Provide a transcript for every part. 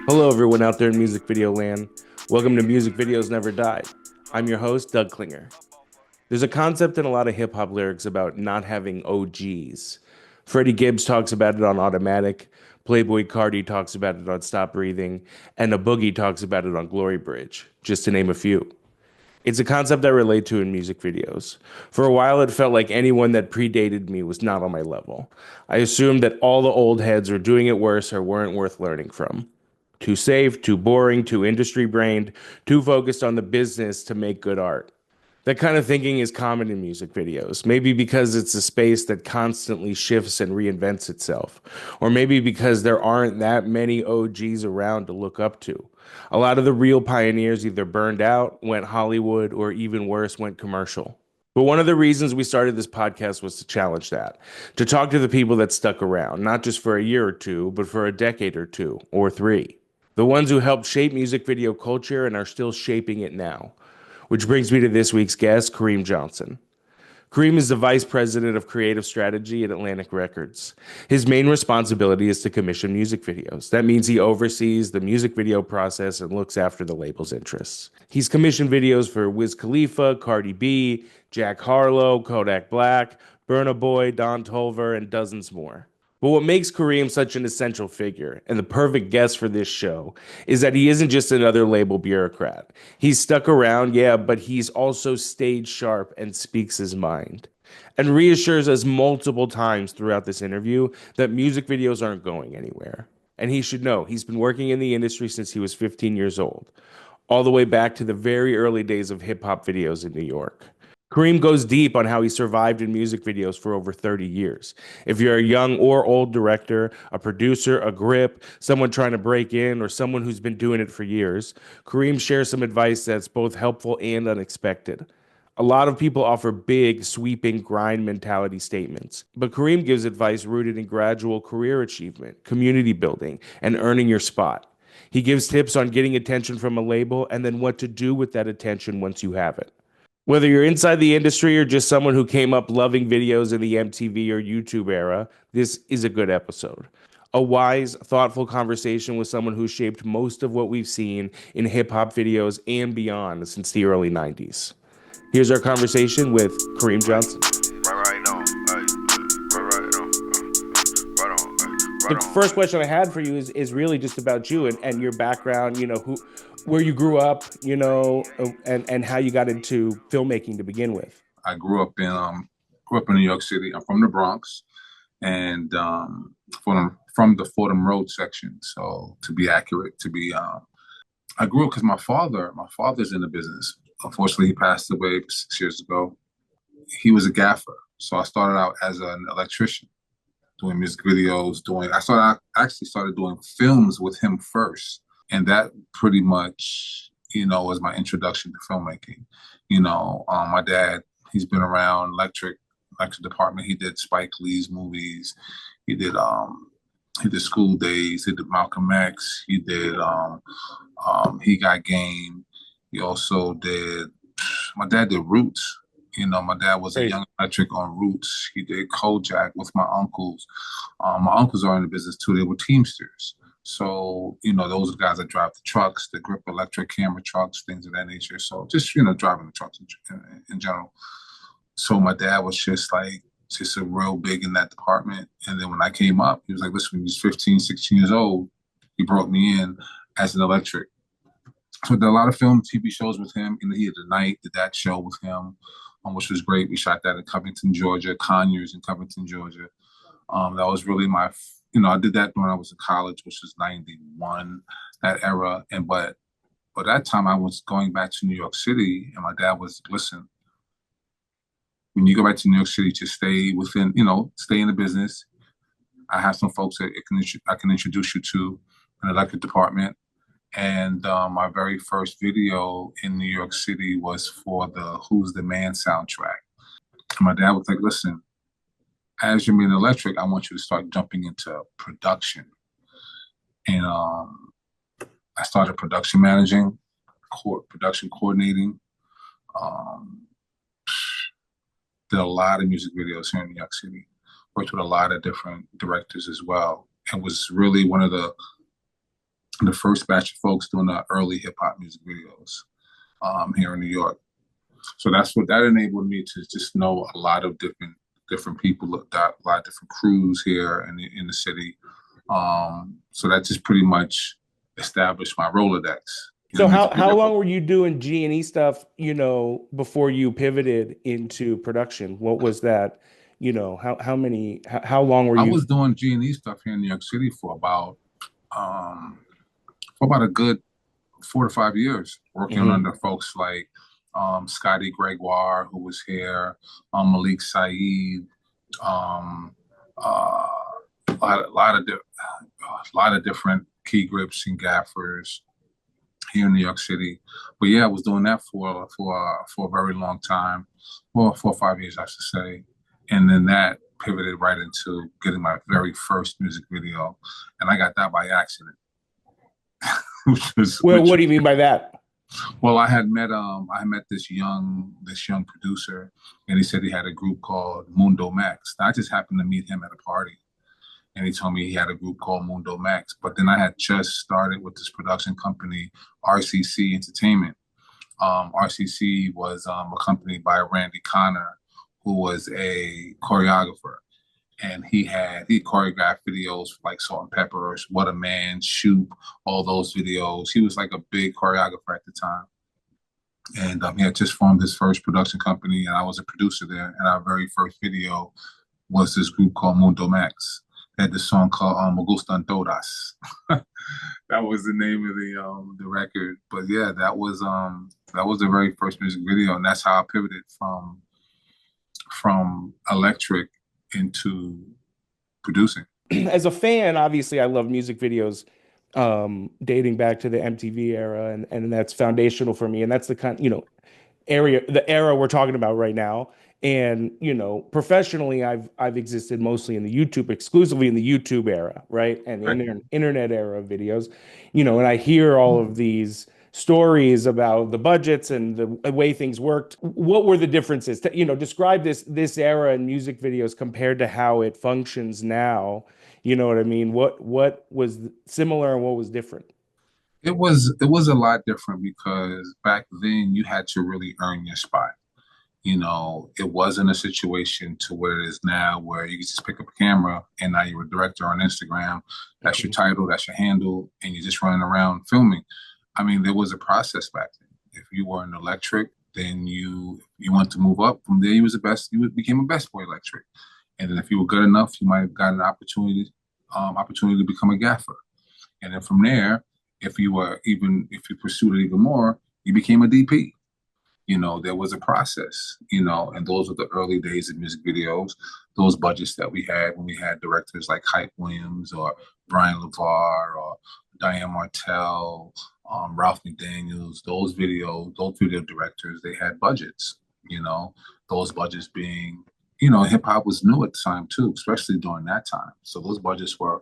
Hello, everyone out there in music video land. Welcome to Music Videos Never Died. I'm your host, Doug Klinger. There's a concept in a lot of hip hop lyrics about not having OGs. Freddie Gibbs talks about it on Automatic, Playboi Carti talks about it on Stop Breathing, and A Boggie talks about it on Glory Bridge, just to name a few. It's a concept I relate to in music videos. For a while, it felt like anyone that predated me was not on my level. I assumed that all the old heads were doing it worse or weren't worth learning from. Too safe, too boring, too industry brained, too focused on the business to make good art. That kind of thinking is common in music videos, maybe because it's a space that constantly shifts and reinvents itself, or maybe because there aren't that many OGs around to look up to. A lot of the real pioneers either burned out, went Hollywood, or even worse, went commercial. But one of the reasons we started this podcast was to challenge that, to talk to the people that stuck around, not just for a year or two, but for a decade or two, or three. The ones who helped shape music video culture and are still shaping it now. Which brings me to this week's guest, Kareem Johnson. Kareem is the vice president of creative strategy at Atlantic Records. His main responsibility is to commission music videos. That means he oversees the music video process and looks after the label's interests. He's commissioned videos for Wiz Khalifa, Cardi B, Jack Harlow, Kodak Black, Burna Boy, Don Tolver, and dozens more. But what makes Kareem such an essential figure and the perfect guest for this show is that he isn't just another label bureaucrat. He's stuck around, yeah, but he's also stayed sharp and speaks his mind. And reassures us multiple times throughout this interview that music videos aren't going anywhere. And he should know he's been working in the industry since he was 15 years old, all the way back to the very early days of hip hop videos in New York. Kareem goes deep on how he survived in music videos for over 30 years. If you're a young or old director, a producer, a grip, someone trying to break in, or someone who's been doing it for years, Kareem shares some advice that's both helpful and unexpected. A lot of people offer big, sweeping grind mentality statements, but Kareem gives advice rooted in gradual career achievement, community building, and earning your spot. He gives tips on getting attention from a label and then what to do with that attention once you have it. Whether you're inside the industry or just someone who came up loving videos in the MTV or YouTube era, this is a good episode. A wise, thoughtful conversation with someone who shaped most of what we've seen in hip hop videos and beyond since the early 90s. Here's our conversation with Kareem Johnson. Right on, right on, The right on, first question I had for you is really just about you and your background, where you grew up, and how you got into filmmaking to begin with. I grew up in New York City. I'm from the Bronx, and from the Fordham Road section. So to be accurate, I grew up because my father's in the business. Unfortunately, he passed away 6 years ago. He was a gaffer, so I started out as an electrician, doing music videos. I actually started doing films with him first, and that pretty much, was my introduction to filmmaking. My dad, he's been around electric department. He did Spike Lee's movies. He did he did School Days. He did Malcolm X. He got Game. He also did. My dad did Roots. My dad was a Crazy. young electric on Roots. He did Kojak with my uncles. My uncles are in the business too. They were Teamsters. So, those are the guys that drive the trucks, the grip electric camera trucks, things of that nature. So just, driving the trucks in general. So my dad was just a real big in that department. And then when I came up, he was like, listen, when he was 15, 16 years old, he brought me in as an electric. So I did a lot of film, TV shows with him. He had The Night, did that show with him, which was great. We shot that in Covington, Georgia, Conyers in Covington, Georgia. That was really I did that when I was in college, which was 91, that era. But by that time I was going back to New York City, and my dad was, listen, when you go back to New York City, to stay in the business. I have some folks that I can introduce you to in the electric department. And my very first video in New York City was for the Who's the Man soundtrack. And my dad was like, listen, as you're being electric, I want you to start jumping into production. And I started production managing, production coordinating. Um, did a lot of music videos here in New York City. Worked with a lot of different directors as well. And was really one of the the first batch of folks doing the early hip hop music videos here in New York. So that's what that enabled me to just know a lot of different people, a lot of different crews here in the city. So that just pretty much established my Rolodex So in music how video. long were you doing G&E stuff, before you pivoted into production? What was that? How long were I you? was doing G&E stuff here in New York City um, for about a good 4 to 5 years, working Hmm. under folks like Scotty Gregoire, who was here, Malik Saeed, um, uh, a lot of different key grips and gaffers here in New York City. But yeah, I was doing that for a very long time, well, 4 or 5 years, I should say, and then that pivoted right into getting my very first music video, and I got that by accident, Well, which what do you mean by that? well, I met this young producer, and he said he had a group called Mundo Max. I just happened to meet him at a party, and he told me he had a group called Mundo Max. But then I had just started with this production company, RCC Entertainment. RCC was accompanied by Randy Connor, who was a choreographer, and he choreographed videos for like Salt and Peppers, What a Man, Shoop, all those videos. He was like a big choreographer at the time, and he had just formed his first production company, and I was a producer there. And our very first video was this group called Mundo Max. They had this song called Me Gustan Todas. That was the name of the record. But yeah, that was the very first music video, and that's how I pivoted from electric into producing. As a fan, obviously, I love music videos, dating back to the MTV era, and that's foundational for me. And that's the the era we're talking about right now. And professionally, I've existed mostly in the YouTube, exclusively in the YouTube era, right? And the Right. internet era of videos, and I hear all of these stories about the budgets and the way things worked. What were the differences? Describe this era in music videos compared to how it functions now. You know what I mean? What was similar and what was different? It was a lot different because back then you had to really earn your spot. You know, it wasn't a situation to where it is now where you can just pick up a camera and now you're a director on Instagram. That's your Mhm. title, that's your handle, and you're just running around filming. I mean, there was a process back then. If you were an electric, then you want to move up. From there, you was the best. Became a best boy electric, and then if you were good enough, you might have gotten an opportunity to become a gaffer. And then from there, if you pursued it even more, you became a DP. You know, there was a process, and those were the early days of music videos, those budgets that we had when we had directors like Hype Williams or Brian LeVar or Diane Martell, Ralph McDaniels, those video directors, they had budgets, those budgets being, hip hop was new at the time too, especially during that time. So those budgets were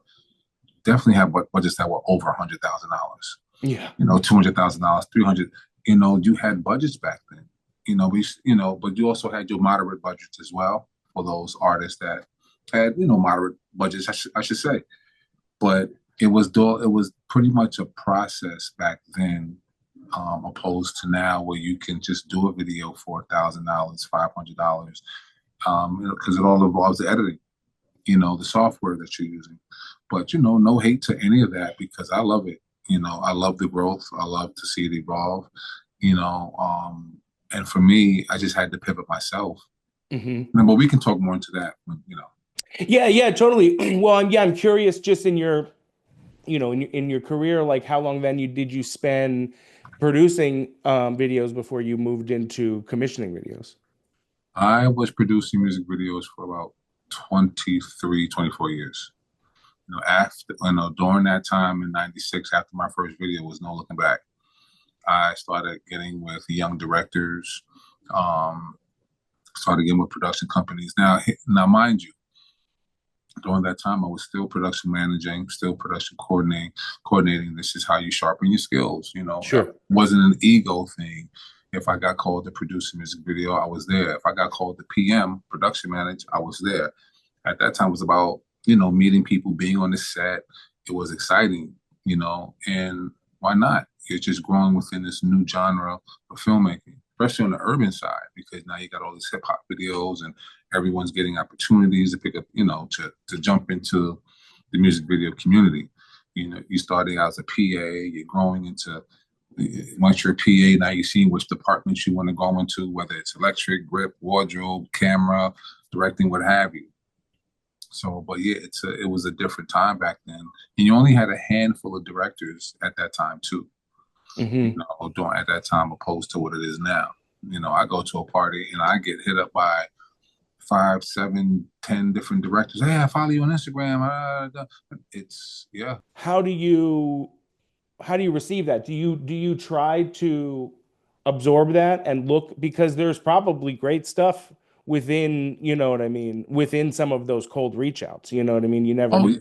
definitely had budgets that were over $100,000, Yeah. $200,000, 300. You had budgets back then. But you also had your moderate budgets as well for those artists that had moderate budgets. I should say, but it was pretty much a process back then, opposed to now where you can just do a video for $1,000, $500, because it all involves the editing, the software that you're using. But no hate to any of that because I love it. I love the growth. I love to see it evolve. You know, and for me, I just had to pivot myself. Hmm. But we can talk more into that. Yeah, yeah, totally. Well, I'm curious just in your, in your career, like how long then did you spend producing videos before you moved into commissioning videos? I was producing music videos for about 23, 24 years. During that time in '96, after my first video was No Looking Back, I started getting with young directors, um, started getting with production companies. Now, mind you, during that time, I was still production managing, still production coordinating. This is how you sharpen your skills. That Sure. wasn't an ego thing. If I got called to produce a music video, I was there. If I got called to PM, production manage, I was there. At that time, it was about, meeting people, being on the set. It was exciting. and why not? You're just growing within this new genre of filmmaking, especially on the urban side, because now you got all these hip hop videos and everyone's getting opportunities to pick up, to jump into the music video community. You starting out as a PA, you're growing into once you're a PA, now you're seeing which departments you want to go into, whether it's electric, grip, wardrobe, camera, directing, what have you. So, but yeah, it was a different time back then, and you only had a handful of directors at that time too. Hmm. During at that time, opposed to what it is now. I go to a party and I get hit up by five, seven, 10 different directors. Hey, I follow you on Instagram. It's yeah. How do you receive that? Do you try to absorb that and look, because there's probably great stuff within, you know what I mean, within some of those cold reach outs, you know what I mean? You never Oh know. yeah.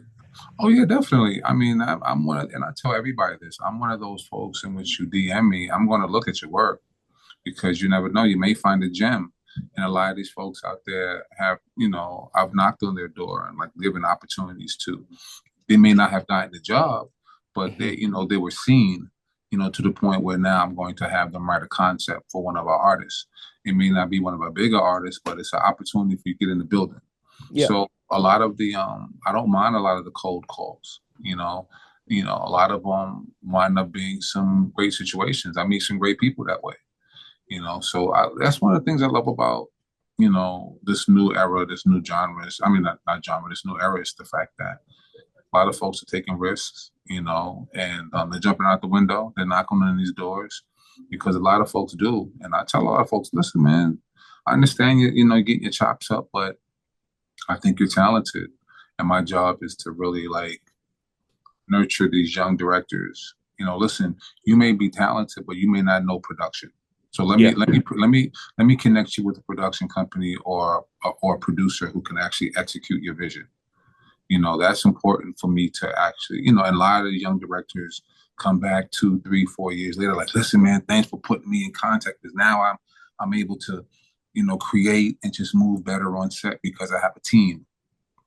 Oh yeah, definitely. I mean, I'm one of, and I tell everybody this. I'm one of those folks in which you DM me, I'm going to look at your work because you never know. You may find a gem. And a lot of these folks out there have, I've knocked on their door and like given opportunities to. They may not have gotten the job, but Mhm. they were seen, to the point where now I'm going to have them write a concept for one of our artists. It may not be one of our bigger artists, but it's an opportunity for you to get in the building. Yeah. So a lot of the I don't mind a lot of the cold calls. A lot of them wind up being some great situations. I meet some great people that way. So that's one of the things I love about this new era, this new genre. I mean, not genre, this new era is the fact that a lot of folks are taking risks, and they're jumping out the window. They're knocking on these doors because a lot of folks do. And I tell a lot of folks, listen, man, I understand you getting your chops up, but I think you're talented. And my job is to really like nurture these young directors. Listen, you may be talented, but you may not know production. So Yeah. let me connect you with a production company or a producer who can actually execute your vision. That's important for me to actually, and a lot of the young directors come back 2, 3, 4 years later, like, listen, man, thanks for putting me in contact because now I'm able to, create and just move better on set because I have a team,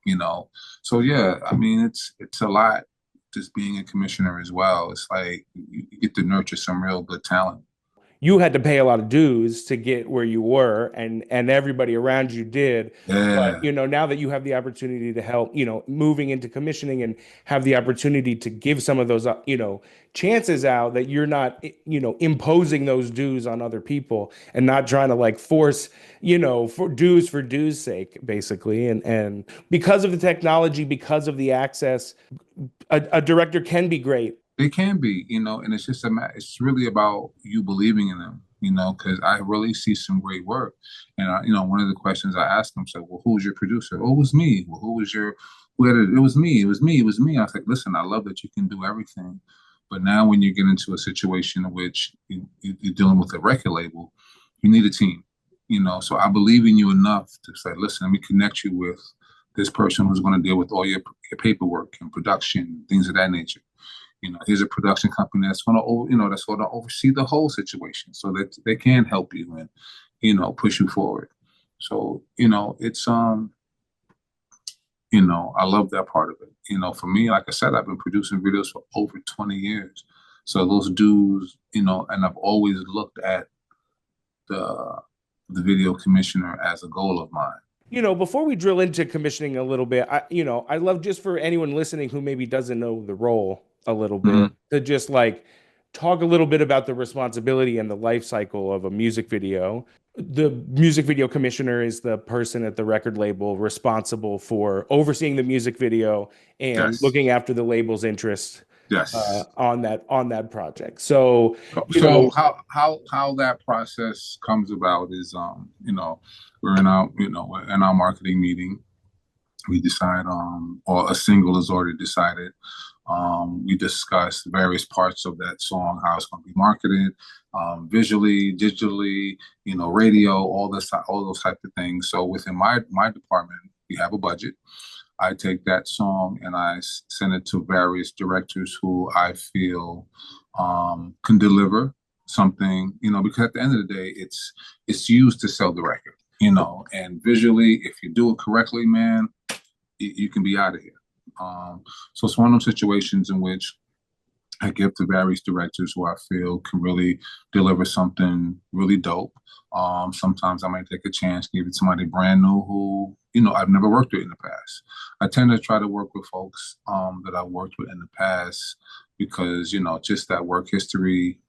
you know. So yeah, I mean it's a lot just being a commissioner as well. It's like you get to nurture some real good talent. You had to pay a lot of dues to get where you were, and everybody around you did. But Yeah, now that you have the opportunity to help, moving into commissioning and have the opportunity to give some of those chances out, that you're not imposing those dues on other people and not trying to like force for dues sake, basically. And because of the technology, because of the access, a director can be great. it can be, and it's just it's really about you believing in them, because I really see some great work. And one of the questions I asked them said, "Well, who's your producer?" "Oh, it was me." "Well, who was your who had it?" "It was me. It was me. It was me." I was like, "Listen, I love that you can do everything, but now when you get into a situation in which you're dealing with a record label, you need a team, So I believe in you enough to say, "Listen, let me connect you with this person who's going to deal with all your paperwork and production, things of that nature." Here's a production company that's going to, that's going to oversee the whole situation so that they can help you and, push you forward. So, I love that part of it. For me, like I said, I've been producing videos for over 20 years. So those dudes, and I've always looked at the the video commissioner as a goal of mine. Before we drill into commissioning a little bit, I love, just for anyone listening who maybe doesn't know the role a little bit, Mm-hmm. to just like talk a little bit about the responsibility and the life cycle of a music video. The music video commissioner is the person at the record label responsible for overseeing the music video and Yes. looking after the label's interest Yes. on that project. So, you So know, how that process comes about is we're in our marketing meeting. We decide or a single is already decided. We discuss various parts of that song, how it's going to be marketed, visually, digitally, radio, all those type of things. So within my department, we have a budget. I take that song and I send it to various directors who I feel can deliver something, because at the end of the day, it's used to sell the record, and visually, if you do it correctly, man, you can be out of here. So it's one of those situations in which I give to various directors who I feel can really deliver something really dope. Sometimes I might take a chance, give it to somebody brand new who, I've never worked with in the past. I tend to try to work with folks that I've worked with in the past because, just that work history,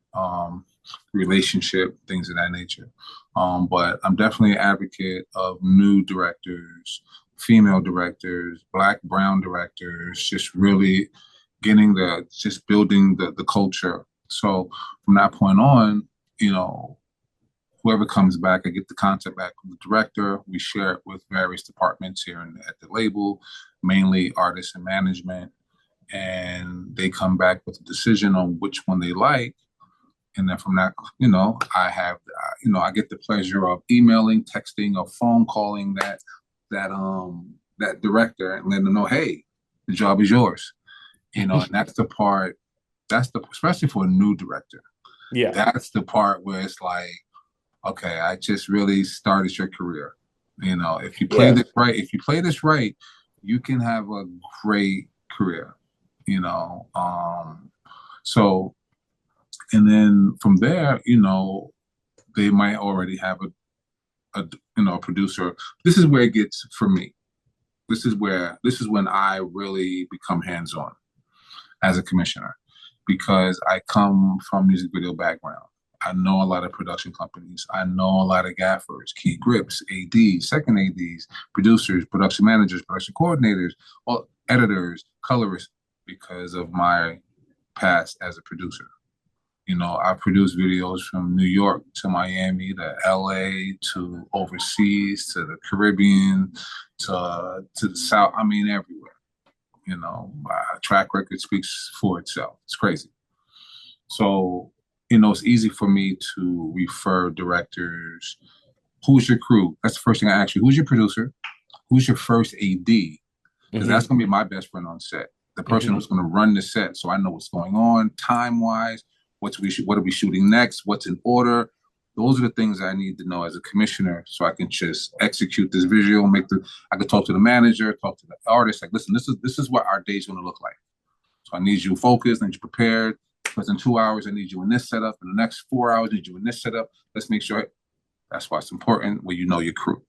relationship, things of that nature. But I'm definitely an advocate of new directors, female directors, black, brown directors, just really just building the culture. So from that point on, you know, whoever comes back, I get the content back from the director. We share it with various departments here at the label, mainly artists and management. And they come back with a decision on which one they like. And then from that, I get the pleasure of emailing, texting, or phone calling that director and letting them know, hey, the job is yours. And especially for a new director, Yeah. that's the part where it's like, okay, I just really started your career. If you play Yeah. this right, you can have a great career, you know. So, and then from there, they might already have a producer. This is where it gets for me. This is when I really become hands-on as a commissioner because I come from music video background. I know a lot of production companies. I know a lot of gaffers, key grips, ADs, second ADs, producers, production managers, production coordinators, all editors, colorists, because of my past as a producer. I produced videos from New York to Miami to LA to overseas to the Caribbean to the South. I mean, everywhere. My track record speaks for itself. It's crazy. So, it's easy for me to refer directors. Who's your crew? That's the first thing I ask you. Who's your producer? Who's your first AD? Because that's going to be my best friend on set. The person who's going to run the set, so I know what's going on, time wise. What are we shooting next? What's in order? Those are the things I need to know as a commissioner, so I can just execute this visual. I can talk to the manager, talk to the artist. Like, listen, this is what our day's going to look like. So I need you focused, I need you prepared. Because in 2 hours, I need you in this setup. In the next 4 hours, I need you in this setup. Let's make sure. That's why it's important when you know your crew.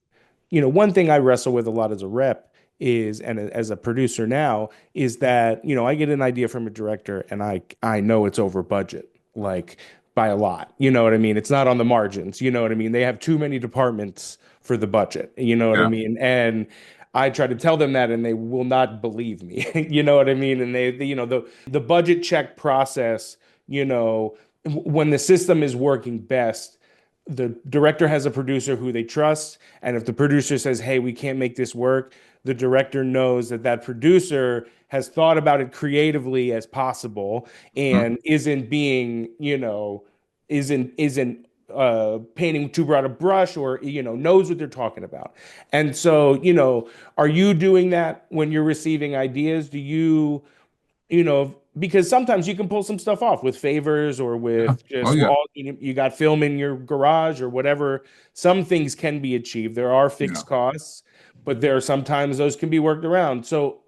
One thing I wrestle with a lot as a rep is, and as a producer now, is that, I get an idea from a director and I know it's over budget, like by a lot. You know what I mean? It's not on the margins. You know what I mean? They have too many departments for the budget. You know what I Yeah, mean? And I try to tell them that and they will not believe me. You know what I mean? And the budget check process, when the system is working best, the director has a producer who they trust, and if the producer says, hey, we can't make this work, the director knows that that producer has thought about it creatively as possible mm, and isn't being, isn't painting too broad a brush, or knows what they're talking about. And so, are you doing that when you're receiving ideas? Do you, because sometimes you can pull some stuff off with favors or yeah. with Oh just, yeah, well, you got film in your garage or whatever. Some things can be achieved. There are yeah. fixed costs, but there are sometimes those can be worked around. So,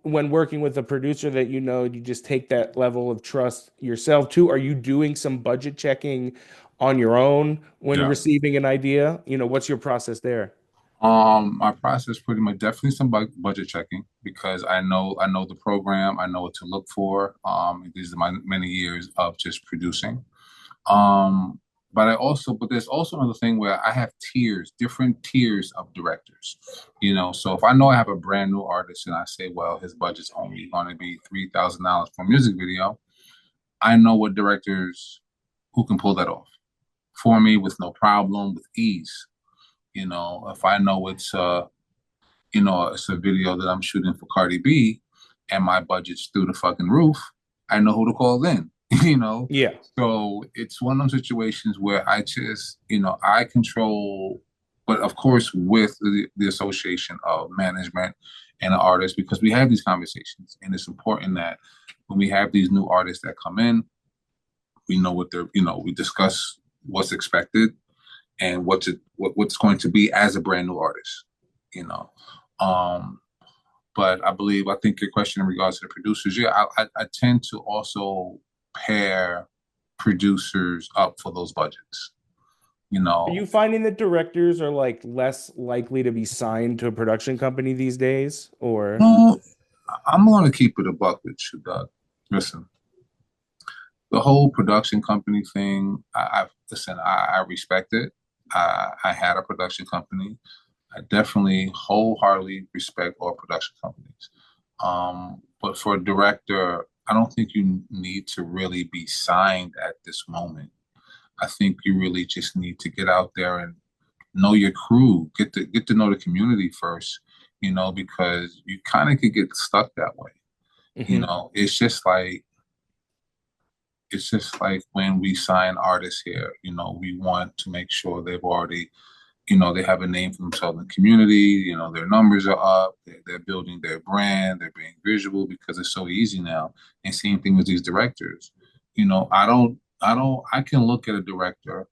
when working with a producer that you just take that level of trust yourself too? Are you doing some budget checking on your own when Yeah. receiving an idea? What's your process there? My process pretty much definitely some budget checking because I know the program, I know what to look for. These are my many years of just producing. Um, but there's also another thing where I have different tiers of directors. So if I know I have a brand new artist and I say, well, his budget's only going to be $3,000 for a music video, I know what directors who can pull that off for me with no problem, with ease. If I know it's a video that I'm shooting for Cardi B and my budget's through the fucking roof, I know who to call then, you know? Yeah. So it's one of those situations where I just, I control, but of course with the association of management and an artist, because we have these conversations and it's important that when we have these new artists that come in, we know we discuss what's expected and what's going to be as a brand new artist, you know. Um, But I think your question in regards to the producers, yeah, I tend to also pair producers up for those budgets. You Are know, you finding that directors are like less likely to be signed to a production company these days, or? well, I'm going to keep it a buck with you, Doug. Listen, the whole production company thing, I respect it. I had a production company. I definitely wholeheartedly respect all production companies. But for a director, I don't think you need to really be signed at this moment. I think you really just need to get out there and know your crew, get to know the community first, because you kind of could get stuck that way. Mhm. It's just like when we sign artists here, we want to make sure they've already, they have a name for themselves in the community, their numbers are up, they're building their brand, they're being visual because it's so easy now. And same thing with these directors. I can look at a director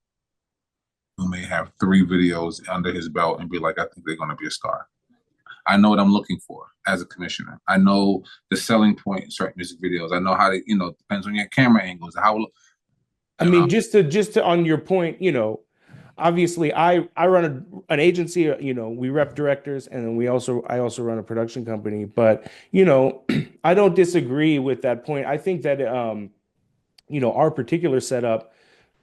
who may have 3 videos under his belt and be like, I think they're going to be a star. I know what I'm looking for as a commissioner. I know the selling point in certain music videos. I know how to, depends on your camera angles. How, I mean, just to on your point, obviously I run an agency, we rep directors, and then I also run a production company. But I don't disagree with that point. I think that our particular setup,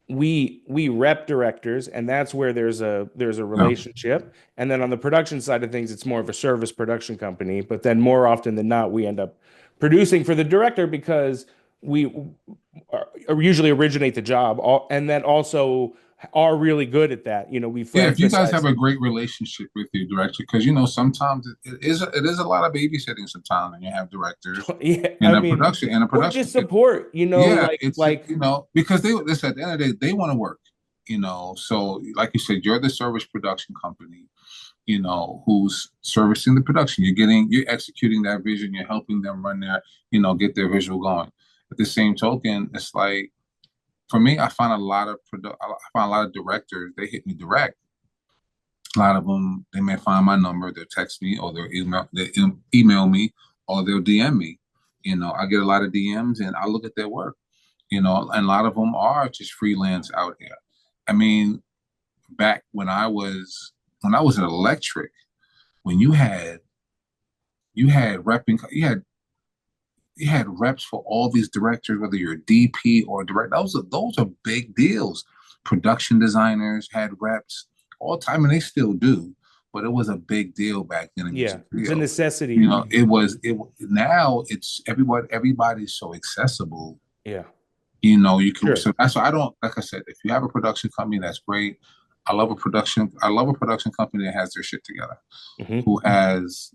we rep directors, and that's where there's a yeah, relationship. And then on the production side of things, it's more of a service production company. But then more often than not, we end up producing for the director because we usually originate the job, and then also are really good at that. We yeah. If you guys have emphasize. a great relationship with your director, because sometimes it is a lot of babysitting sometimes when you have directors Yeah, in I a mean, production in a or production. just support. Yeah, Like it's like because listen, at the end of the day, they want to work. So like you said, you're the service production company. Who's servicing the production. You're executing that vision. You're helping them run get their visual going. At the same token, it's like for me, I find a lot of directors. They hit me direct. A lot of them, they may find my number. They'll text me, or they'll email me, or they'll DM me. I get a lot of DMs, and I look at their work. And a lot of them are just freelance out here. I mean, back when I was an electric, when you had reps for all these directors, whether you're a DP or a director. Those are big deals. Production designers had reps all the time, and they still do. But it was a big deal back then in yeah, music it's a video. necessity. It was it now it's everybody's so accessible. Yeah, You can, sure. so that's why I don't, like I said, if you have a production company, that's great. I love a production company that has their shit together, Hmm. who has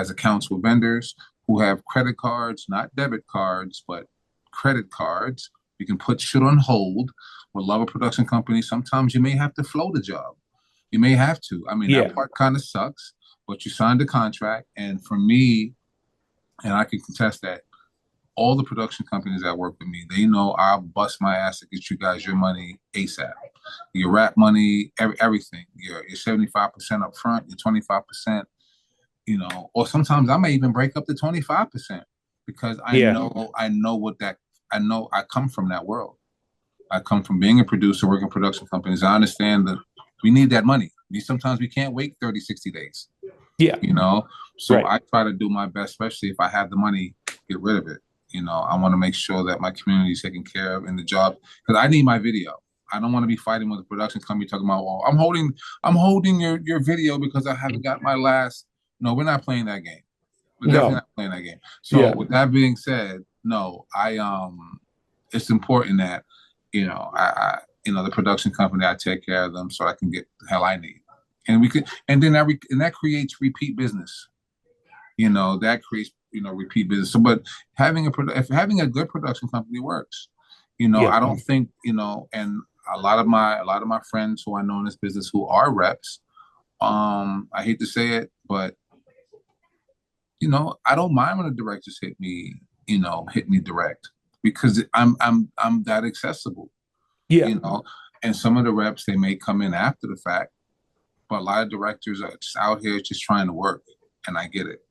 accounts with vendors, who have credit cards, not debit cards, but credit cards. You can put shit on hold. With love a production company, sometimes you may have to float a job. You may have to. I mean, that Yeah, part kind of sucks, but you signed a contract. And for me, and I can contest that, all the production companies that work with me, they know I'll bust my ass to get you guys your money ASAP. Your rap money, everything. Your 75% up front, your 25%, or sometimes I may even break up to 25% because I yeah, know I know what that I know I come from that world. I come from being a producer, working in production companies. I understand that we need that money. Sometimes we can't wait 30, 60 days, yeah, you know? So right. I try to do my best, especially if I have the money, get rid of it. I want to make sure that my community is taken care of in the job because I need my video. I don't want to be fighting with a production company talking about, well, I'm holding your video because I haven't got my last. No, we're not playing that game. We're definitely No, not playing that game. So yeah, with that being said, no, it's important that the production company, I take care of them so I can get the hell I need, and that creates repeat business. That creates repeat business. So, but if having a good production company works, yeah. I don't think and a lot of my friends who I know in this business who are reps, I hate to say it, but I don't mind when the directors hit me direct because I'm that accessible, Yeah. you know. And some of the reps they may come in after the fact, but a lot of directors are just out here just trying to work, and I get it.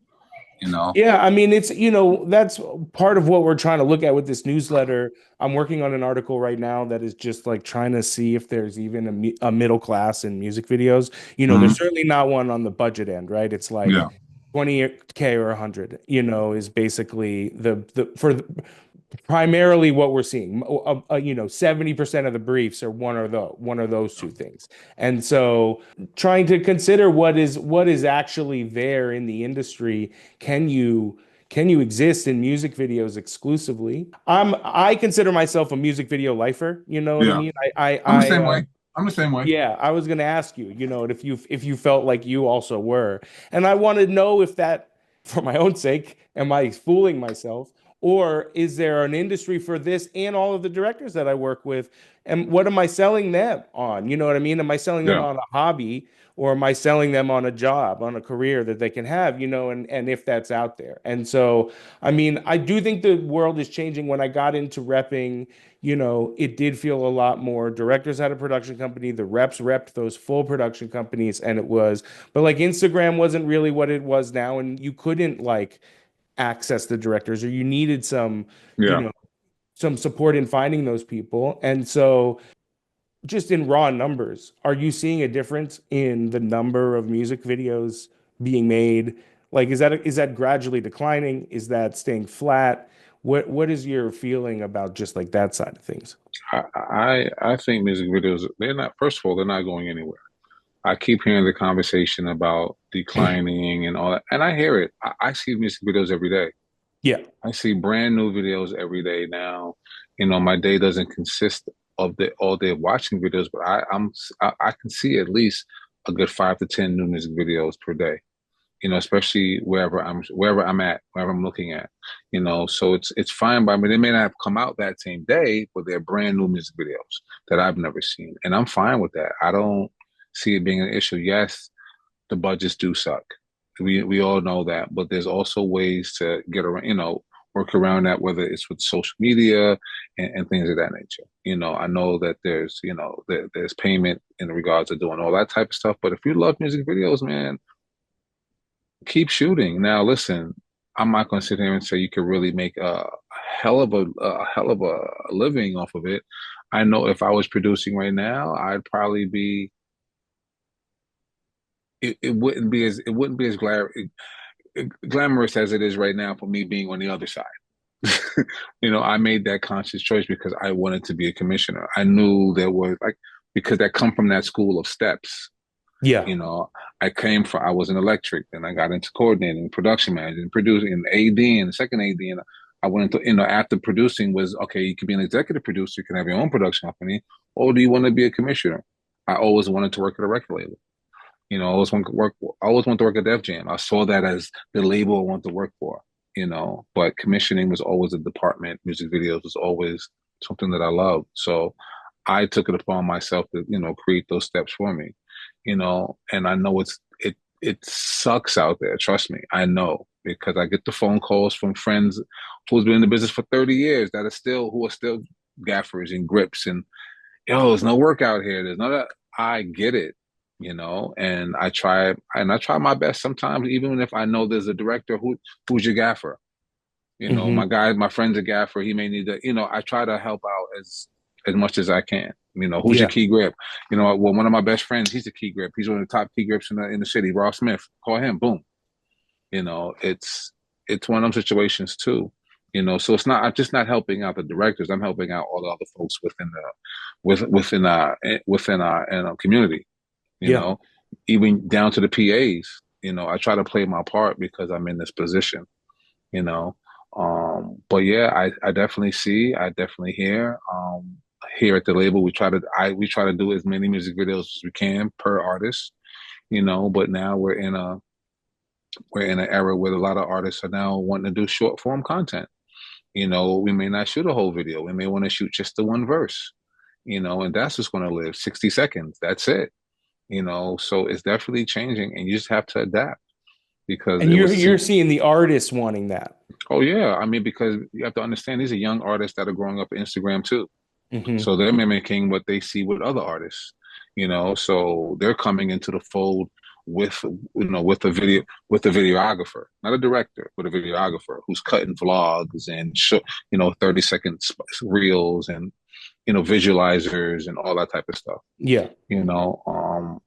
you know? Yeah, I mean, that's part of what we're trying to look at with this newsletter. I'm working on an article right now that is just like trying to see if there's even a middle class in music videos. There's Mhm. certainly not one on the budget end, right? It's like Yeah, 20K or 100, is basically primarily what we're seeing. 70% of the briefs are one of those two things. And so trying to consider what is actually there in the industry. Can you exist in music videos exclusively? I consider myself a music video lifer, you know what I yeah. mean? I I'm the I same way. I'm the same way. Yeah, I was going to ask you, if you felt like you also were. And I want to know if that, for my own sake, am I fooling myself? Or is there an industry for this and all of the directors that I work with? And what am I selling them on? You know what I mean? Am I selling them Yeah, on a hobby, or am I selling them on a job, on a career that they can have, and if that's out there? And so, I mean, I do think the world is changing. When I got into repping, it did feel a lot more. Directors had a production company, the reps repped those full production companies, and but like Instagram wasn't really what it was now, and you couldn't like access the directors, or you needed you yeah. know, some support in finding those people. And so, just in raw numbers, are you seeing a difference in the number of music videos being made? Like, is that gradually declining? Is that staying flat? What is your feeling about just like that side of things? I think music videos, they're not, first of all, they're not going anywhere. I keep hearing the conversation about declining and all that, and I hear it. I see music videos every day. Yeah. I see brand new videos every day now. My day doesn't consist of the all day watching videos, but I can see at least a good 5 to 10 new music videos per day. Especially wherever I'm at, wherever I'm looking at. So it's fine by me. They may not have come out that same day, but they're brand new music videos that I've never seen, and I'm fine with that. I don't see it being an issue. Yes, the budgets do suck. We all know that, but there's also ways to get around, work around that, whether it's with social media and things of that nature. I know that there's payment in regards to doing all that type of stuff. But if you love music videos, man, keep shooting. Now, listen, I'm not going to sit here and say you could really make a hell of a living off of it. I know if I was producing right now, I'd probably be. It wouldn't be as glamorous as it is right now for me being on the other side. I made that conscious choice because I wanted to be a commissioner. I knew there was because I come from that school of steps. Yeah. You know, I was an electric, then I got into coordinating, production managing, producing, and AD, and the second AD, and I went into, after producing was, okay, you can be an executive producer, you can have your own production company, or do you want to be a commissioner? I always wanted to work at a record label. I always wanted to work at Def Jam. I saw that as the label I wanted to work for, but commissioning was always a department. Music videos was always something that I loved. So I took it upon myself to, create those steps for me, and I know it sucks out there. Trust me. I know because I get the phone calls from friends who's been in the business for 30 years who are still gaffers and grips and there's no work out here. There's no that. I get it, and I try my best sometimes, even if I know there's a director who's your gaffer. Hmm. My friend's a gaffer. He may need to, I try to help out as much as I can. Who's your Yeah. key grip? Well, one of my best friends, he's a key grip. He's one of the top key grips in the city. Ross Smith, call him. Boom. It's one of them situations too. So it's not. I'm just not helping out the directors. I'm helping out all the other folks within our community. You Yeah. know, even down to the PAs. I try to play my part because I'm in this position. You know, but yeah, I definitely see. I definitely hear. Here at the label, we try to do as many music videos as we can per artist. But now we're in an era where a lot of artists are now wanting to do short form content. We may not shoot a whole video. We may want to shoot just the one verse, and that's just going to live 60 seconds. That's it. So it's definitely changing and you just have to adapt because And it you're was you're seeing the artists wanting that. oh yeah. I mean, because you have to understand these are young artists that are growing up on Instagram too. Hmm. So they're mimicking what they see with other artists, so they're coming into the fold with with a videographer, not a director, but a videographer who's cutting vlogs and 30-second reels and visualizers and all that type of stuff. Yeah.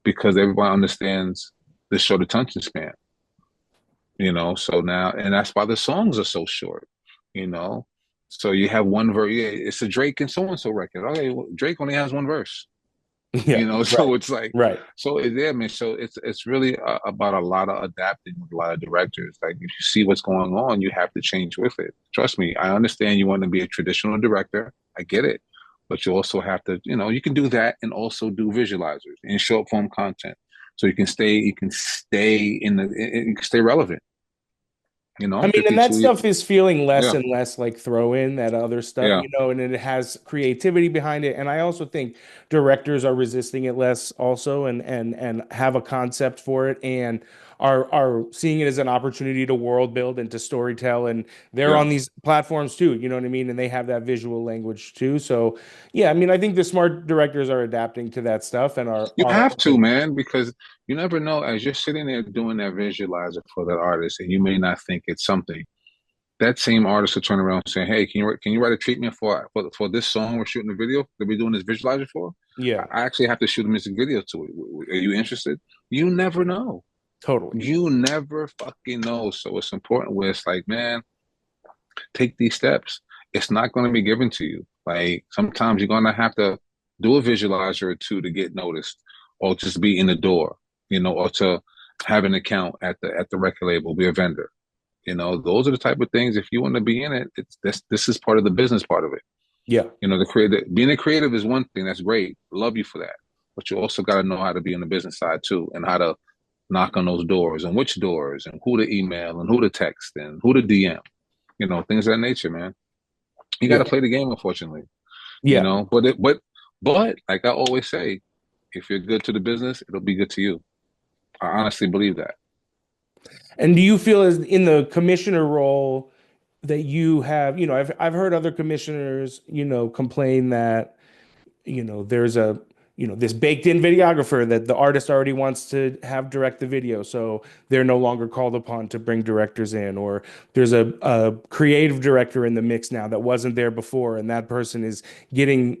Because everyone understands the short attention span. So now, and that's why the songs are so short. You know, so you have one verse. Yeah, it's a Drake and so and so record. Okay, well, Drake only has one verse. Yeah. So Right. it's like, Right. yeah, man. So it's really about a lot of adapting with a lot of directors. Like if you see what's going on, you have to change with it. Trust me, I understand you want to be a traditional director. I get it, but you also have to, you can do that and also do visualizers and short form content, so you can stay relevant. I mean, and that 52 years. stuff is feeling less Yeah, and less like throw in that other stuff, yeah, and it has creativity behind it. And I also think directors are resisting it less also and have a concept for it and are seeing it as an opportunity to world build and to storytell. And they're yeah. on these platforms too, you know what I mean? And they have that visual language too. So yeah, I mean, I think the smart directors are adapting to that stuff and You are have to, open. man, because you never know as you're sitting there doing that visualizer for that artist, and you may not think it's something. That same artist will turn around and say, "Hey, can you write a treatment for this song we're shooting a video that we're doing this visualizer for? Yeah, I actually have to shoot a music video to it. Are you interested?" You never know. totally. You never fucking know. So it's important where it's like, man, take these steps. It's not going to be given to you. Like sometimes you're going to have to do a visualizer or two to get noticed, or just be in the door, or to have an account at the record label, be a vendor. Those are the type of things. If you want to be in it, it's this is part of the business part of it. Yeah. The creative, being a creative is one thing. That's great. Love you for that. But you also got to know how to be on the business side too, and how to knock on those doors and which doors and who to email and who to text and who to DM. Things of that nature, man. You got to Yeah. play the game, unfortunately. Yeah. But like I always say, if you're good to the business, it'll be good to you. I honestly believe that. And do you feel as in the commissioner role that you have, I've heard other commissioners, complain that, there's this baked in videographer that the artist already wants to have direct the video. So they're no longer called upon to bring directors in, or there's a creative director in the mix now that wasn't there before. And that person is getting,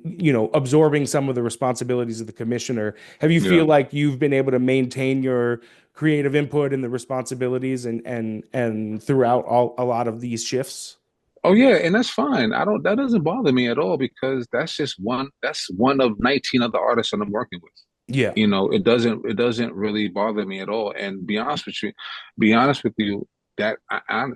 absorbing some of the responsibilities of the commissioner. Have you Yeah. feel like you've been able to maintain your creative input and the responsibilities and throughout a lot of these shifts? Oh yeah, and that's fine. I don't. That doesn't bother me at all because that's just one. That's one of 19 other artists that I'm working with. Yeah. It doesn't really bother me at all. And be honest with you, that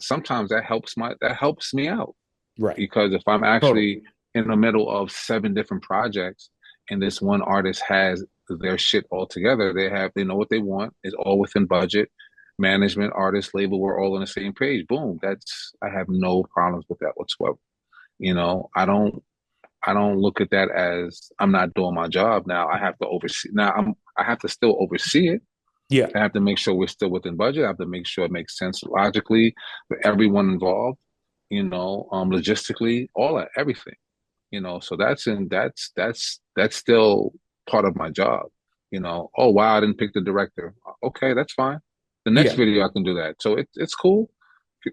sometimes that helps me out Right. because if I'm Totally. actually in the middle of 7 different projects and this one artist has their shit all together, they know what they want. It's all within budget. Management, artist, label, we're all on the same page. Boom. I have no problems with that whatsoever. I don't look at that as I'm not doing my job. Now I have to oversee. I have to still oversee it. Yeah. I have to make sure we're still within budget. I have to make sure it makes sense logically for everyone involved. Logistically, all that, everything. So that's still part of my job. Oh wow, I didn't pick the director. Okay, that's fine. The next Yeah. video I can do that. So it's cool.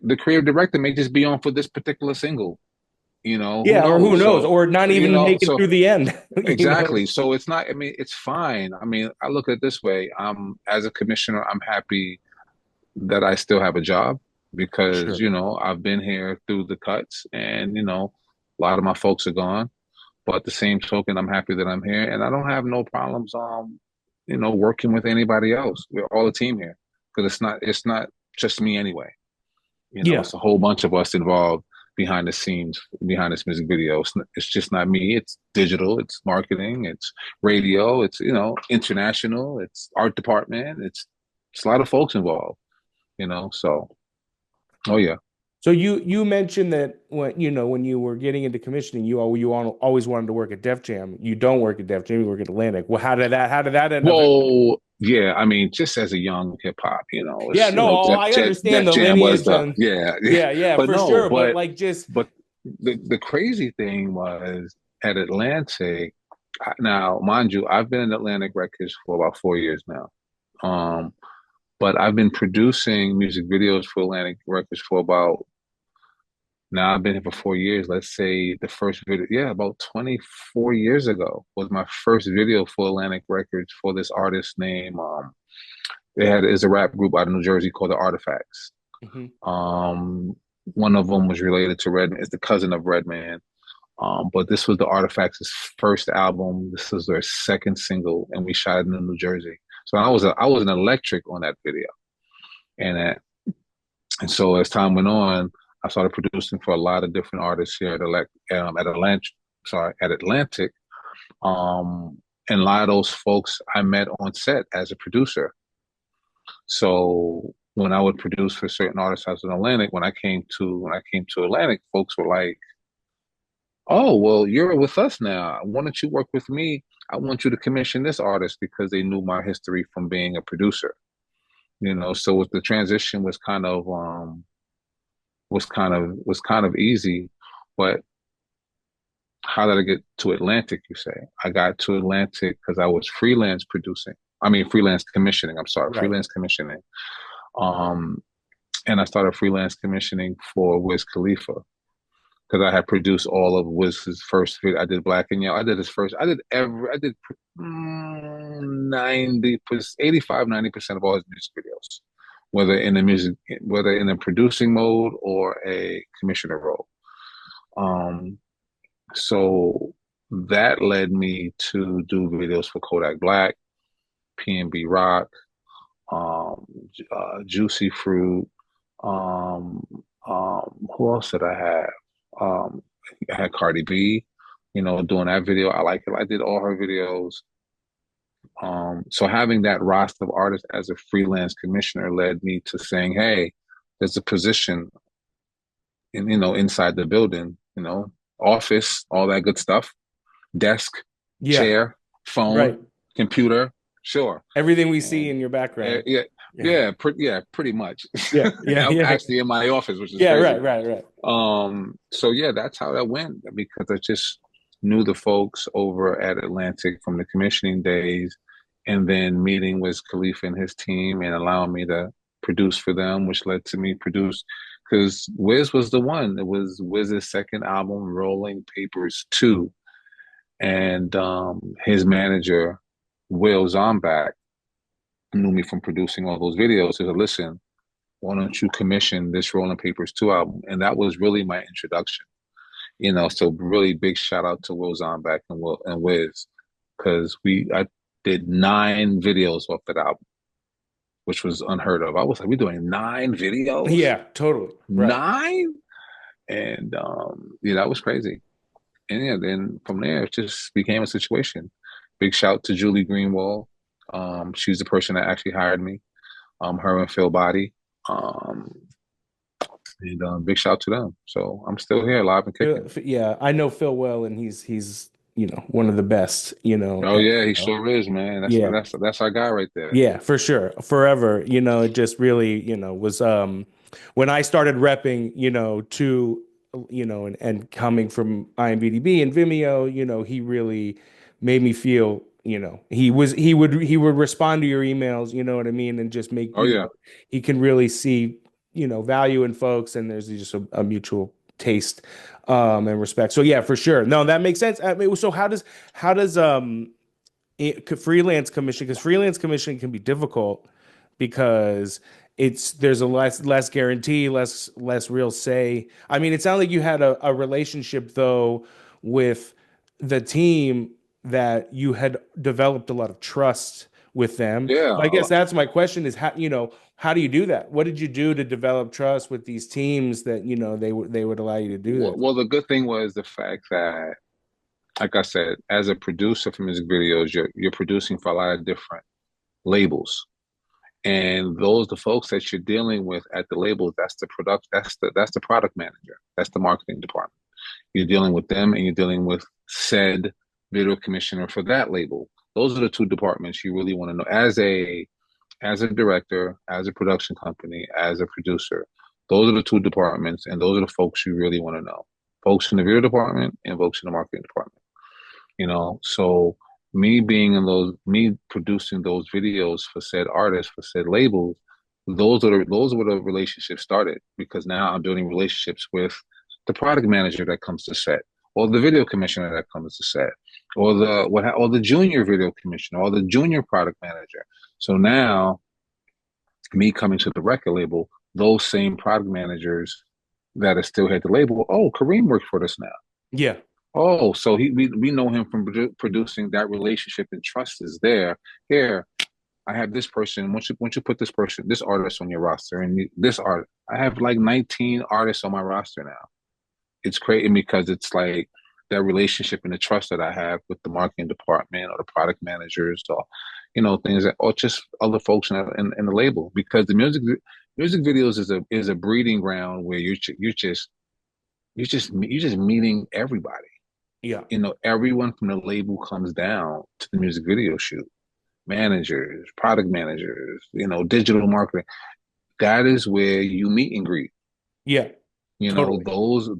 The creative director may just be on for this particular single. Who Yeah, or who knows? knows, So or not even make it so through the end, exactly. So it's not. I mean, it's fine. I mean, I look at it this way. As a commissioner, I'm happy that I still have a job because Sure. I've been here through the cuts, and a lot of my folks are gone. But at the same token, I'm happy that I'm here, and I don't have no problems. Working with anybody else. We're all a team here because it's not just me anyway. Yeah. It's a whole bunch of us involved behind the scenes, behind this music video. It's just not me. It's digital. It's marketing. It's radio. It's international. It's art department. It's a lot of folks involved. So oh yeah. So you mentioned that when you were getting into commissioning, always wanted to work at Def Jam. You don't work at Def Jam. You work at Atlantic. Well, how did that end up? Well, yeah. I mean, just as a young hip hop, Yeah, it's no, I understand Def the Jam was lineage the and yeah, yeah. yeah, yeah, But for no, sure. But but like just but the crazy thing was at Atlantic. Now, mind you, I've been in Atlantic Records for about 4 years now. Um, But I've been producing music videos for Atlantic Records for about now I've been here for 4 years. Let's say the first video, yeah, about 24 years ago was my first video for Atlantic Records for this artist named they had is a rap group out of New Jersey called the Artifacts. Hmm. Um, one of them was related to Redman. It's the cousin of Redman. But this was the Artifacts' first album. This was their second single, and we shot it in New Jersey. So I was an electric on that video, and and so as time went on, I started producing for a lot of different artists here at Atlantic. Sorry, at Atlantic. And a lot of those folks I met on set as a producer. So when I would produce for certain artists out in Atlantic, when I came to Atlantic, folks were like, "Oh, well, you're with us now. Why don't you work with me? I want you to commission this artist," because they knew my history from being a producer. So the transition was kind of easy, but how did I get to Atlantic, you say? I got to Atlantic because I was freelance producing. I mean, freelance commissioning. I'm sorry, Right. freelance commissioning. Um, and I started freelance commissioning for Wiz Khalifa because I had produced all of Wiz's first video. I did Black and Yellow. I did his first. I did 90%, 85, 90% of all his music videos, whether in a producing mode or a commissioner role. Um, so that led me to do videos for Kodak Black, PNB Rock, um, Juicy Fruit. Um, who else did I have? Um, I had Cardi B, doing that video. I like it. I did all her videos. So having that roster of artists as a freelance commissioner led me to saying, "Hey, there's a position inside the building, office, all that good stuff, desk, Yeah. chair, phone, Right. computer, sure." Everything we see And in your background. yeah, Yeah. pretty much. Yeah. Yeah. I'm Yeah. actually in my office, which is Yeah. crazy. Right. Right. Right. So yeah, that's how that went because I just knew the folks over at Atlantic from the commissioning days, and then meeting with Khalifa and his team and allowing me to produce for them, which led to me produce because Wiz was the one. It was Wiz's second album, Rolling Papers 2, and his manager Will Zombach knew me from producing all those videos. He said, "Listen, why don't you commission this Rolling Papers 2 album?" And that was really my introduction. So really big shout out to Will Zombach and Wiz, because I did 9 videos off that album, which was unheard of. I was like, "We doing 9 videos? Yeah. Totally. Right. 9?" And yeah, that was crazy. And yeah, then from there it just became a situation. Big shout to Julie Greenwald. She's the person that actually hired me. Her and Phil Body. Um, and big shout to them. So I'm still here, live and kicking. Yeah. I know Phil well, and he's one of the best. Oh yeah, he sure is, man. Yeah. That's our guy right there. Yeah, for sure. Forever. It just really, was when I started repping, to and coming from IMDb and Vimeo, he really made me feel, he would respond to your emails, you know what I mean, and just make, Oh yeah. he can really see, value in folks, and there's just a mutual taste and respect. So yeah, for sure. No, that makes sense. I mean, so how does freelance commission, because freelance commission can be difficult because there's a less guarantee, less real say. I mean, it sounded like you had a relationship though with the team, that you had developed a lot of trust with them. Yeah. So I guess that's my question, is how do you do that? What did you do to develop trust with these teams that they would allow you to do that? Well, the good thing was the fact that, like I said, as a producer for music videos, you're producing for a lot of different labels. And the folks that you're dealing with at the labels, that's the product manager. That's the marketing department. You're dealing with them, and you're dealing with said video commissioner for that label. Those are the two departments you really want to know as a director, as a production company, as a producer. Those are the two departments, and those are the folks you really want to know. Folks in the video department and folks in the marketing department. So me producing those videos for said artists, for said labels, those were the relationships started because now I'm building relationships with the product manager that comes to set, or the video commissioner that comes to set, or the junior video commissioner, or the junior product manager. So now, me coming to the record label, those same product managers that are still at the label, oh, Kareem works for us now. Yeah. Oh, so we know him from producing. That relationship and trust is there. Here, I have this person. Once you put this artist on your roster, and this art, I have like 19 artists on my roster now. It's crazy because it's like that relationship and the trust that I have with the marketing department or the product managers, or things that, or just other folks in the label. Because the music videos is a breeding ground where you're just meeting everybody. Yeah. Everyone from the label comes down to the music video shoot. Managers, product managers, digital marketing. That is where you meet and greet. Yeah. Totally.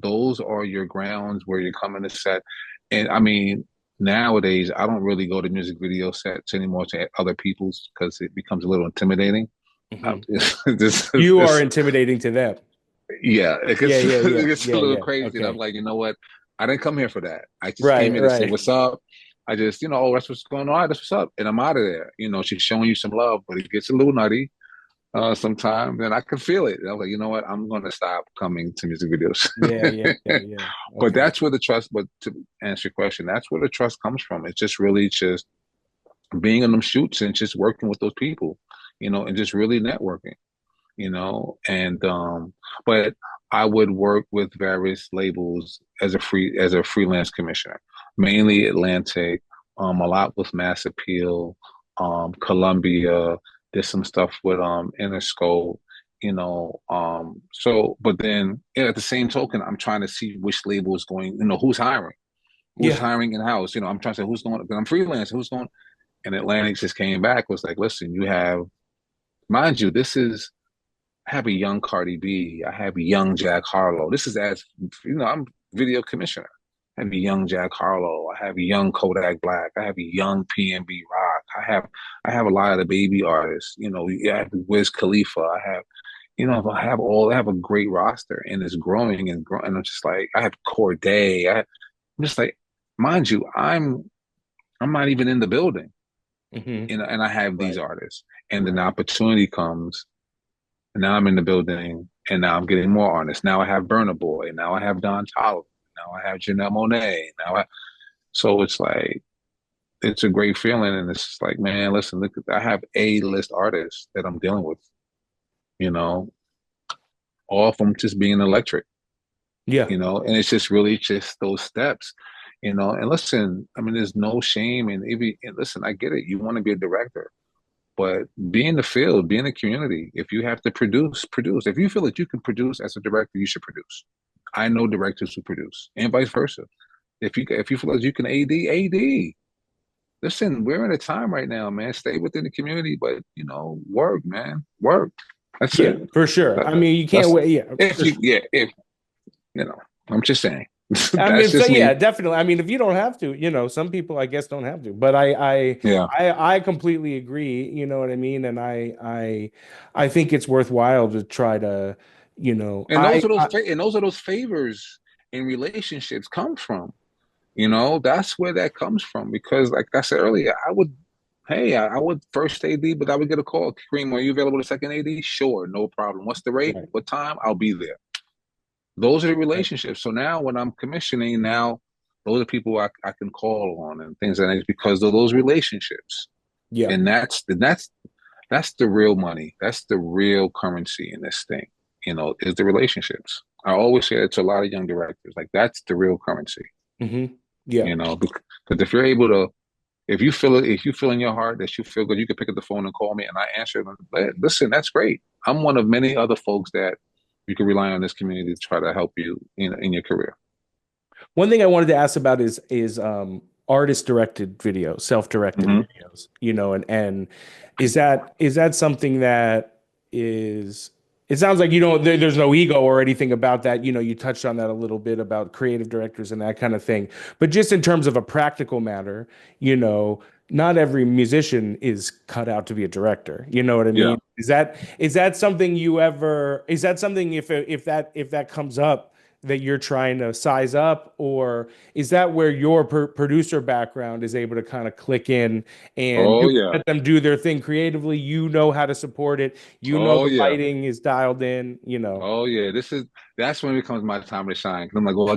Those are your grounds where you're coming to set. And I mean, nowadays I don't really go to music video sets anymore to other people's because it becomes a little intimidating. Hmm. This, You are this, intimidating to them. yeah, Yeah, yeah, it yeah, gets a yeah, little yeah. crazy. And I'm Okay. like, you know what? I didn't come here for that. I just came Right, here to say right. what's up. I just, oh, that's what's going on. That's what's up. And I'm out of there. She's showing you some love, but it gets a little nutty sometimes, and I can feel it. I was like, you know what? I'm going to stop coming to music videos. Yeah, yeah, yeah, yeah. But Okay. that's where the trust, but to answer your question, that's where the trust comes from. It's just really just being in them shoots and just working with those people, and just really networking, and but I would work with various labels as a freelance commissioner, mainly Atlantic, a lot with Mass Appeal, Columbia. There's some stuff with Interscope, so but then at the same token, I'm trying to see which label is going, who's Yeah. hiring in house. I'm trying to say who's going, but I'm freelance, who's going, and Atlantic just came back, was like, listen, you have, mind you, I have a young Cardi B. I have a young Jack Harlow. This is I'm video commissioner. I have a young Jack Harlow. I have a young Kodak Black. I have a young PNB Rock. I have a lot of the baby artists. I have Wiz Khalifa. I have a great roster, and it's growing and growing. And I'm just like, I have Corday. I'm just like, mind you, I'm not even in the building, Hmm. and I have these Right, artists, and then the right. opportunity comes. And now I'm in the building, and now I'm getting more artists. Now I have Burna Boy. Now I have Don Tolliver. Now I have Janelle Monáe. So it's like it's a great feeling, and it's like, man, listen, look, I have A-list artists that I'm dealing with. You know, all from just being electric. Yeah. And it's just really just those steps. And listen, I mean, there's no shame, and listen, I get it. You want to be a director. But be in the field, be in the community. If you have to produce, produce. If you feel that you can produce as a director, you should produce. I know directors who produce, and vice versa. If you feel that you can AD, AD. Listen, we're in a time right now, man. Stay within the community, but work, man, work. That's Yeah, it. for sure. That, I mean, you can't that's wait. Yeah, if for you, sure. yeah, if I'm just saying. I That's mean, so just yeah, me. definitely. I mean, if you don't have to, some people I guess don't have to, but Yeah, I completely agree. You know what I mean? And I think it's worthwhile to try to, you know, and I, those are those I fa- and those are those favors in relationships come from. That's where that comes from. Because, like I said earlier, I would first AD, but I would get a call. Kareem, are you available to second AD? Sure, no problem. What's the rate? right, What time? I'll be there. Those are the right. relationships. So now when I'm commissioning, now those are people I can call on and things like that because of those relationships. Yeah, And that's the real money. That's the real currency in this thing, is the relationships. I always say it to a lot of young directors, like that's the real currency, hmm, yeah, because if you're able to, if you feel in your heart that you feel good, you can pick up the phone and call me and I answer them. Listen, that's great. I'm one of many other folks that you can rely on this community to try to help you in your career. One thing I wanted to ask about is artist directed videos, self-directed Hmm. videos, and is that something that is it sounds like there's no ego or anything about that. You touched on that a little bit about creative directors and that kind of thing. But just in terms of a practical matter, not every musician is cut out to be a director. You know what I Yeah. mean? Is that something you ever is that something if that comes up that you're trying to size up, or is that where your producer background is able to kind of click in and Oh you yeah. let them do their thing creatively, you know how to support it, you know Oh the yeah. lighting is dialed in, Oh yeah. That's when it becomes my time to shine. 'Cause I'm like, well, I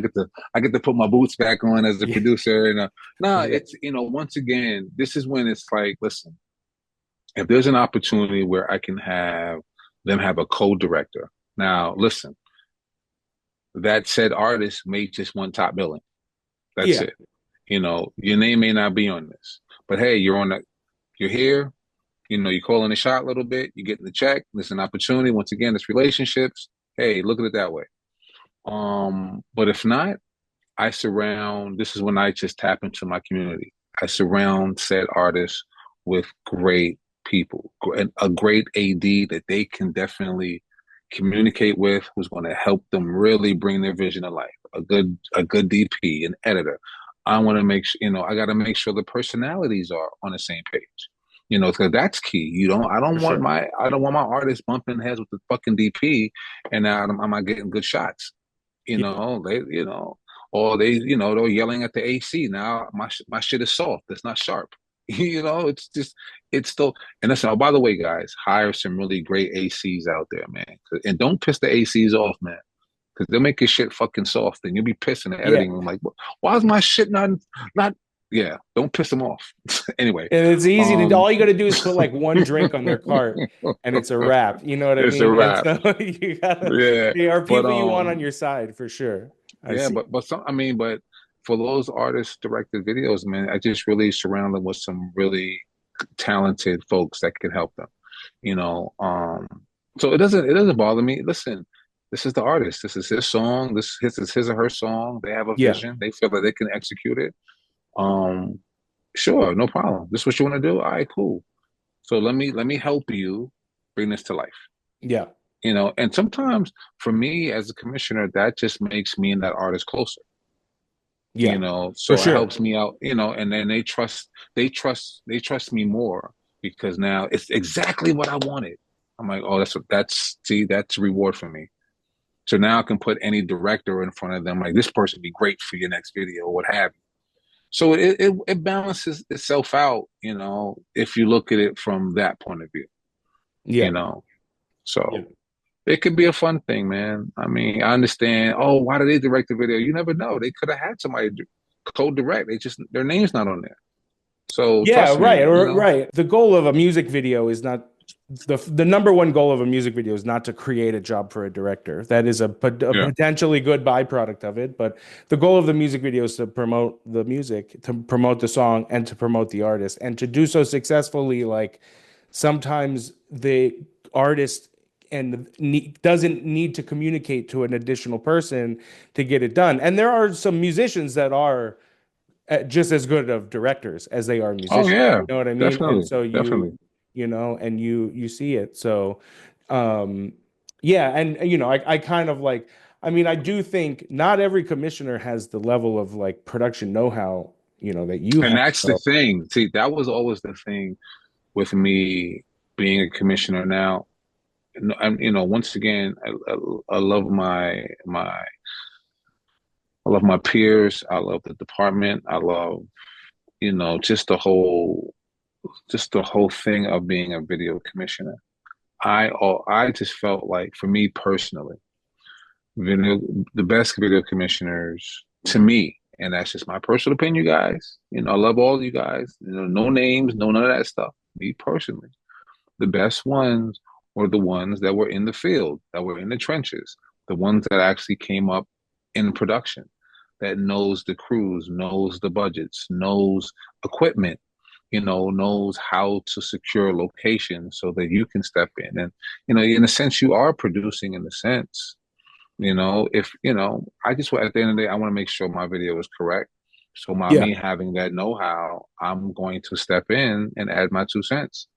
get to put my boots back on as a Yeah. producer. And nah, Yeah. it's once again, this is when it's like, listen, if there's an opportunity where I can have them have a co-director. Now, listen, that said artist may just want top billing. That's Yeah. it. Your name may not be on this, but hey, you're here. You're calling a shot a little bit. You're getting the check. There's an opportunity. Once again, it's relationships. Hey, look at it that way. But if not, this is when I just tap into my community. I surround said artists with great people and a great AD that they can definitely communicate with, who's going to help them really bring their vision to life. A good DP, an editor. I want to make sure, I got to make sure the personalities are on the same page. Because that's key. For sure. I don't want my artists bumping heads with the fucking DP, and now I'm not getting good shots. Yeah. Or they're yelling at the AC. Now my shit is soft. It's not sharp. It's still. And listen, oh, by the way, guys, hire some really great ACs out there, man. And don't piss the ACs off, man, because they'll make your shit fucking soft, and you'll be pissing the Yeah. editing room like, why is my shit not? Yeah, don't piss them off. Anyway, And it's easy to, um, all you got to do is put like one drink on their cart and it's a wrap. You know what I it's a mean? And wrap. so you gotta, Yeah, they are but people you want on your side for sure. I yeah, see. but for those artist directed videos, man, I just really surround them with some really talented folks that can help them. You know, um, so it doesn't bother me. Listen, this is the artist. This is his song. This is his or her song. They have a Yeah. vision. They feel that they can execute it. Um, sure, no problem. This is what you want to do? All right, cool. So let me help you bring this to life. Yeah. And sometimes for me as a commissioner, that just makes me and that artist closer. Yeah. For So it sure. helps me out, and then they trust me more because now it's exactly what I wanted. I'm like, oh, that's a reward for me. So now I can put any director in front of them, like this person would be great for your next video or what have you. So it balances itself out, if you look at it from that point of view, you Yeah. know. Yeah. So it could be a fun thing, man. I mean, I understand. Oh, why did they direct the video? You never know. They could have had somebody co-direct. They just their name's not on there. So Yeah, trust right, me, right. The goal of a music video is not the number one goal of a music video is not to create a job for a director. That is a Yeah. potentially good byproduct of it, but the goal of the music video is to promote the music, to promote the song, and to promote the artist, and to do so successfully. Like sometimes the artist doesn't need to communicate to an additional person to get it done. And there are some musicians that are just as good of directors as they are Oh musicians. yeah, You know what I mean? And definitely, so definitely. you see it. So, um, yeah, and I kind of like. I mean, I do think not every commissioner has the level of like production know-how, that you And have. that's the So, thing. See, that was always the thing with me being a commissioner. Now, and once again, I love my peers. I love the department. I love just the whole thing of being a video commissioner. I just felt like for me personally, video the best video commissioners to me, and that's just my personal opinion, you guys. I love all you guys. No names, no none of that stuff. Me personally, the best ones were the ones that were in the field, that were in the trenches, the ones that actually came up in production, that knows the crews, knows the budgets, knows equipment, knows how to secure locations so that you can step in. And, in a sense, you are producing in a sense. If, I just, at the end of the day, I want to make sure my video is correct. So yeah, me having that know-how, I'm going to step in and add my 2 cents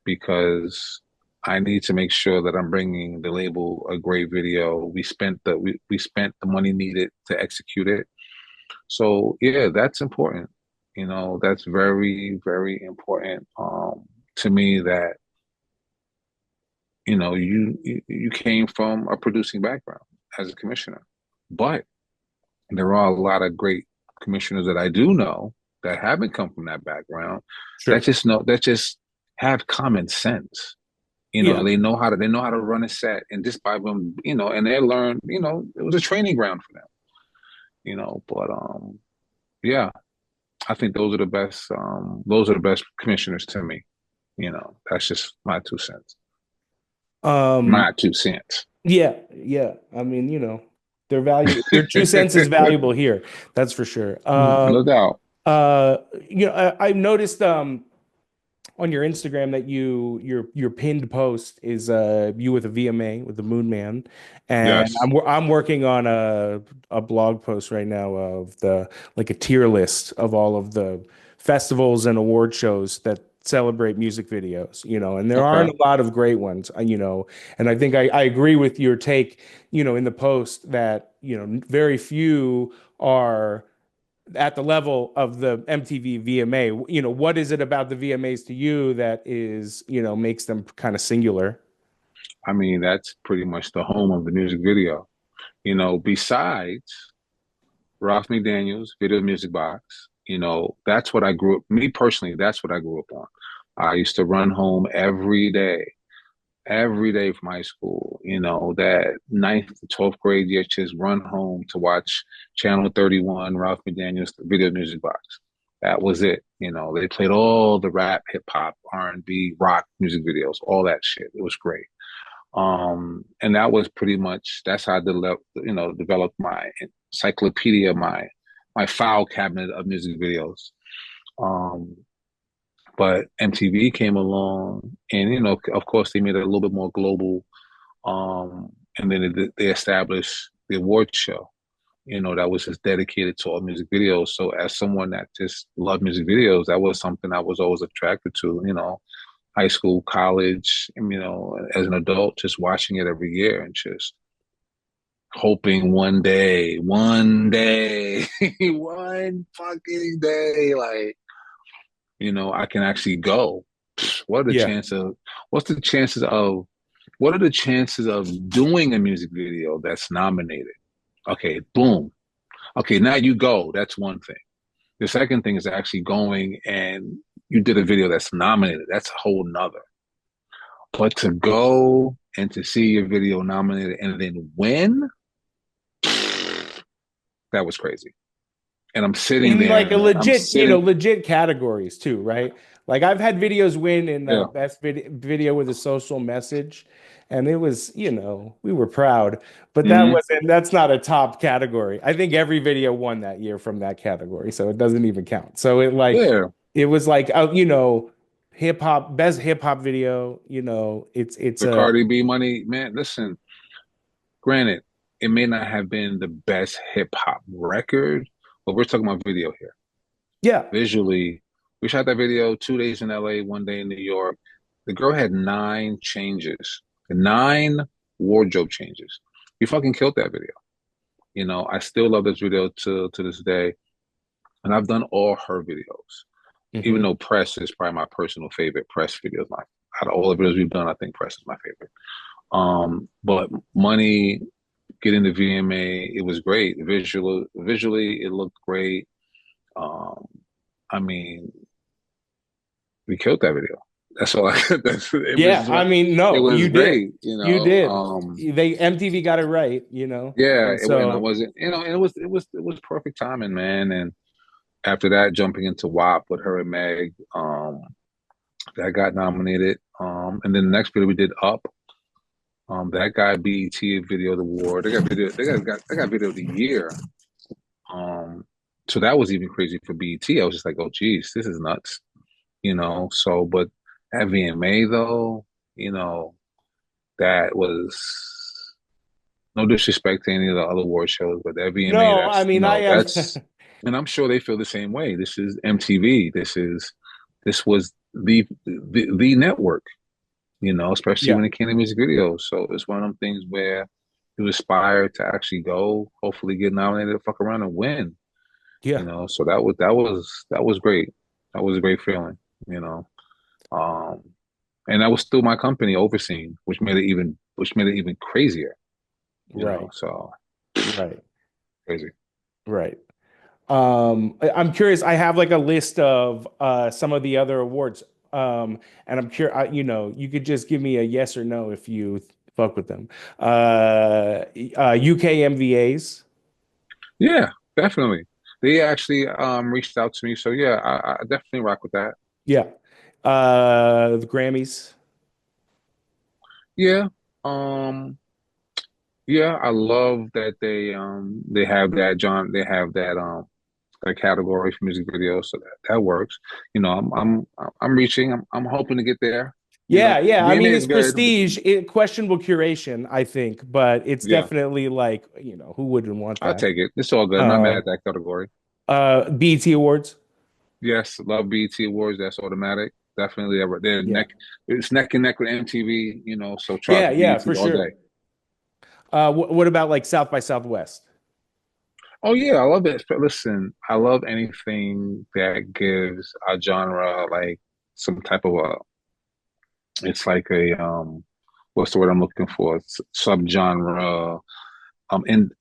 because I need to make sure that I'm bringing the label a great video. We spent the money needed to execute it. So yeah, that's important. That's very, very important to me that you came from a producing background as a commissioner, but there are a lot of great commissioners that I do know that haven't come from that background Sure. that just have common sense. Yeah. They know how to run a set, and just by them, and they learn, it was a training ground for them, but yeah, I think those are the best commissioners to me. That's just my 2 cents. Um, My 2 cents. yeah, yeah. I mean, their value, your 2 cents is valuable here. That's for sure. No doubt. Uh, I noticed on your Instagram that your pinned post is you with a VMA with the Moon Man, and Yes. I'm working on a blog post right now of the like a tier list of all of the festivals and award shows that celebrate music videos, and there aren't Okay. a lot of great ones, and I think I agree with your take, in the post that, very few are at the level of the MTV VMA. What is it about the VMAs to you that is, makes them kind of singular? I mean, that's pretty much the home of the music video. Besides Ralph McDaniels, Video Music Box, that's what I grew up, me personally, that's what I grew up on. I used to run home every day from high school, that ninth to 12th grade year, just run home to watch Channel 31, Ralph McDaniels, Video Music Box. That was it. They played all the rap, hip hop, R&B, rock music videos, all that shit. It was great. And that was pretty much that's how I developed my encyclopedia, my file cabinet of music videos. Um, but MTV came along, and of course, they made it a little bit more global. And then they established the award show, that was just dedicated to all music videos. So, as someone that just loved music videos, that was something I was always attracted to. High school, college, as an adult, just watching it every year and just hoping one day, one fucking day, like, I can actually go. What are the Yeah. chances of, what's the chances of, what are the chances of doing a music video that's nominated? Okay, boom. Okay, now you go. That's one thing. The second thing is actually going and you did a video that's nominated. That's a whole nother. But to go and to see your video nominated and then win, that was crazy. And I'm sitting In there like a and I'm legit, sitting, legit categories too, right? Like I've had videos win in yeah. best video with a social message, and it was, we were proud, but Hmm. that's not a top category. I think every video won that year from that category, so it doesn't even count. So Yeah. it was like, hip hop, best hip hop video, it's The a Cardi B money, man, listen, granted, it may not have been the best hip hop record, but we're talking about video here. yeah, Visually, we shot that video 2 days in LA, one day in New York. The girl had 9 changes, 9 wardrobe changes. We fucking killed that video. I still love this video to this day. And I've done all her videos, even hmm though Press is probably my personal favorite. Press videos, out of all the videos we've done, I think Press is my favorite. But Money, getting the VMA, it was great. Visually, it looked great. Um, I mean, we killed that video. That's all I. That's yeah. I mean, it no, was you did, great. you did. They MTV got it right, Yeah, and and I so. wasn't. It was perfect timing, man. And after that, jumping into WAP with her and Meg, that got nominated. And then the next video we did Up. That got BET Video Award. They got video. They got Video of the Year. Um, so that was even crazy for BET. I was just like, oh, geez, this is nuts. So, but at VMA though, that was no disrespect to any of the other award shows, but that VMA, No, I mean, I am. and I'm sure they feel the same way. This is MTV. This was the network, especially Yeah, when it came to music videos. So it's one of them things where you aspire to actually go, hopefully get nominated, fuck around and win. yeah. So that was great. That was a great feeling. Um, and that was still my company overseeing, which made it even crazier, you know. Right, So right, crazy. right. I'm curious. I have like a list of some of the other awards. And I'm curious. You know, you could just give me a yes or no if you fuck with them. UK MVAs. Yeah, definitely. They actually reached out to me, so yeah, I definitely rock with that. Yeah. The Grammys. Yeah, um, yeah, I love that they have that they have that a category for music videos, so that works. You know, I'm reaching. I'm hoping to get there. You know, Yeah, yeah. I being mean, there is it's good, but prestige, questionable curation, I think, but it's yeah, definitely like, who wouldn't want I'll that? take it. It's all good. I'm not mad Uh, at that category. BET Awards. Yes, love BET Awards. That's automatic. Definitely, they're Yeah. it's neck and neck with MTV. You know, so Yeah, trust yeah, BET for all sure. day. What about like South by Southwest? Oh yeah, I love it. But listen, I love anything that gives a genre like some type of a. It's like a what's the word I'm looking for? It's subgenre,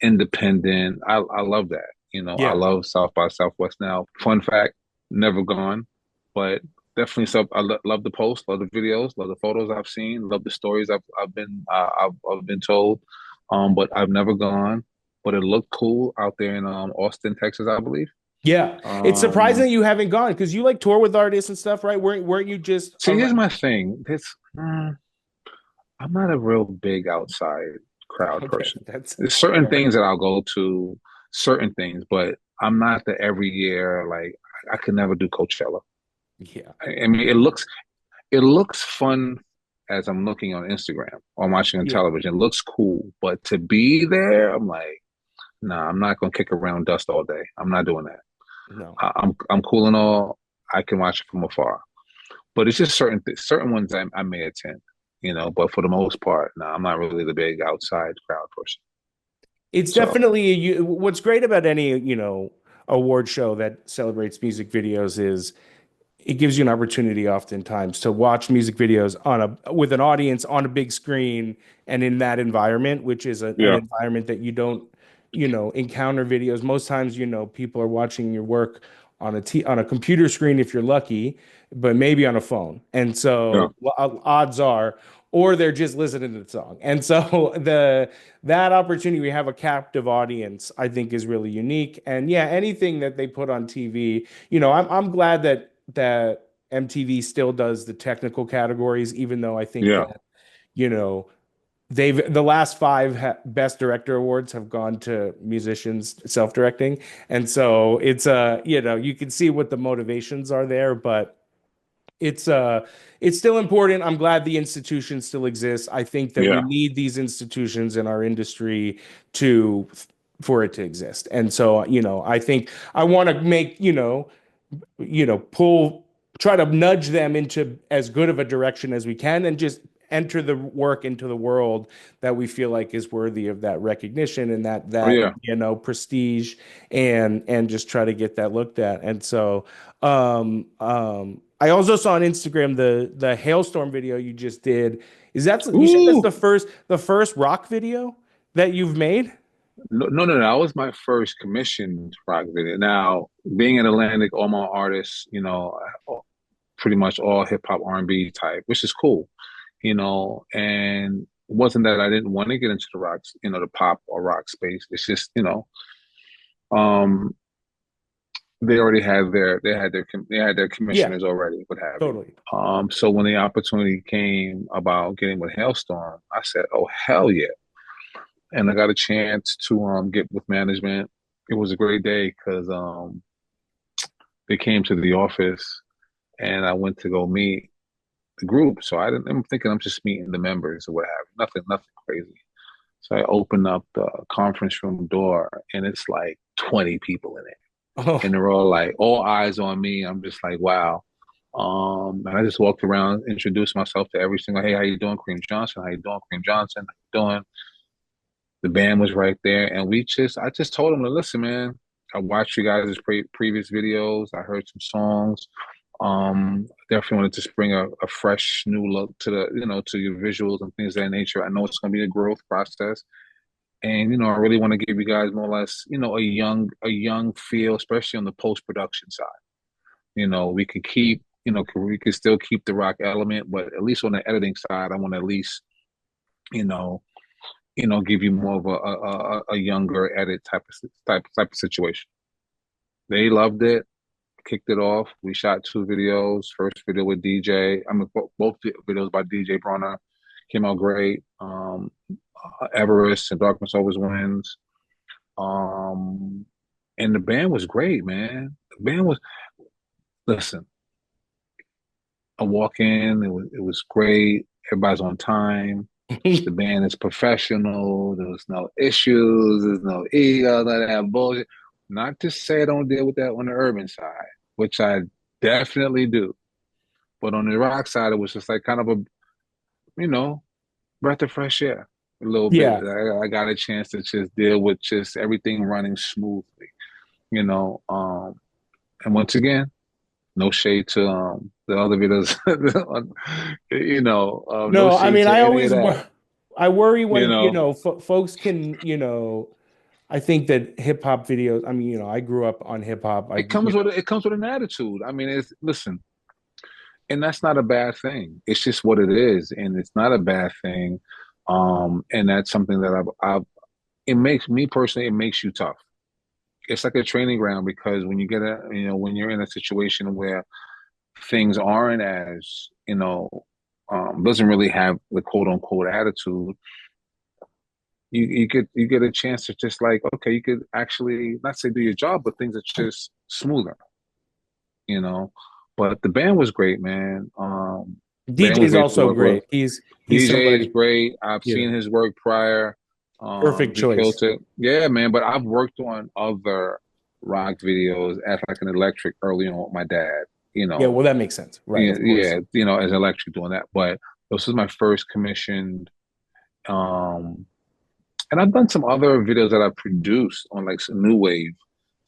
independent. I love that. You know, I Yeah. love South by Southwest. Now, fun fact, never gone, but definitely sub. Love the posts, love the videos, love the photos I've seen, love the stories I've been told. But I've never gone. But it looked cool out there in Austin, Texas, I believe. Yeah. It's surprising Um, that you haven't gone because you like tour with artists and stuff, right? Weren't you just See, here's around? my thing. I'm not a real big outside crowd Okay, person. that's There's certain fair. things that I'll go to, certain things, but I'm not the every year like I could never do Coachella. Yeah. I mean, it looks fun as I'm looking on Instagram or watching on Yeah. television. It looks cool, but to be there, I'm like, nah, I'm not gonna kick around dust all day. I'm not doing that. No. I'm cool and all. I can watch it from afar. But it's just certain ones I may attend, you know. But for the most part, no, I'm not really the big outside crowd person. It's So definitely what's great about any, award show that celebrates music videos is it gives you an opportunity oftentimes to watch music videos on a with an audience on a big screen and in that environment, which is an yeah, environment that you don't, encounter videos. Most times, people are watching your work on a computer screen if you're lucky, but maybe on a phone. And yeah, so odds are, or they're just listening to the song. And so that opportunity, we have a captive audience, I think is really unique. And yeah, anything that they put on TV, I'm glad that MTV still does the technical categories, even though I think yeah, that, you know, the last five best director awards have gone to musicians self-directing. And so you can see what the motivations are there, but it's uh it's still important. I'm glad the institution still exists. I think that we yeah, need these institutions in our industry to for it to exist. And so, I think I want to make, pull, try to nudge them into as good of a direction as we can and just enter the work into the world that we feel like is worthy of that recognition and that oh yeah, prestige and just try to get that looked at. And so I also saw on Instagram the hailstorm video you just did. Is that you said that's ooh, the first rock video that you've made? no, no, no, no. That was my first commissioned rock video. Now, being in Atlantic, all my artists, you know, pretty much all hip hop R&B type, which is cool, you know, and it wasn't that I didn't want to get into the rocks, you know, the pop or rock space. It's just, um, they had their Yeah, commissioners already, what have you. totally. So when the opportunity came about getting with Hailstorm, I said, "Oh hell yeah!" And I got a chance to get with management. It was a great day because they came to the office and I went to go meet the group. So I'm thinking I'm just meeting the members or what have you. Nothing crazy. So I open up the conference room door and it's like 20 people in it. And Oh, they're all eyes on me. I'm just like, wow. And I just walked around, introduced myself to every single, hey, how you doing, Kareem Johnson? How you doing, Kareem Johnson? How you doing? The band was right there, and I just told them to listen, man. I watched you guys' previous videos. I heard some songs. Definitely wanted to bring a fresh new look to to your visuals and things of that nature. I know it's going to be a growth process. And I really want to give you guys more or less, a young feel, especially on the post production side. We could keep, we could still keep the rock element, but at least on the editing side, I want to at least, you know, give you more of a younger edit type of situation. They loved it, kicked it off. We shot two videos. First video with DJ. I mean, both videos by DJ Bronner came out great. Everest and Darkness Always Wins. Um, and the band was great, man. The band was, listen, I walk in, it was great. Everybody's on time. The band is professional. There was no issues. There's no ego, none of that bullshit. Not to say I don't deal with that on the urban side, which I definitely do. But on the rock side, it was just like kind of a, you know, breath of fresh air a little bit. Yeah. I got a chance to just deal with just everything running smoothly, you know. And once again, no shade to the other videos, no No, I shade mean, to any of that, I worry you when, know. folks can, I think that hip hop videos, I mean, I grew up on hip hop. It comes with an attitude. I mean, it's listen, and that's not a bad thing. It's just what it is, and it's not a bad thing. And that's something that I've it makes me personally, it makes you tough. It's like a training ground because when you're in a situation where things aren't as, doesn't really have the quote unquote attitude, you get a chance to just like, okay, you could actually not say do your job, but things are just smoother, you know. But the band was great, man. Band was DJ's great to also work with. great. He's DJ is somebody, great. I've yeah, seen his work prior. perfect He killed choice. it. Yeah, man. But I've worked on other rock videos as like an electric early on with my dad. You Yeah, know, well, that makes sense. Right, yeah, of course. yeah, as electric doing that. But this was my first commissioned. Um, and I've done some other videos that I produced on like some new wave.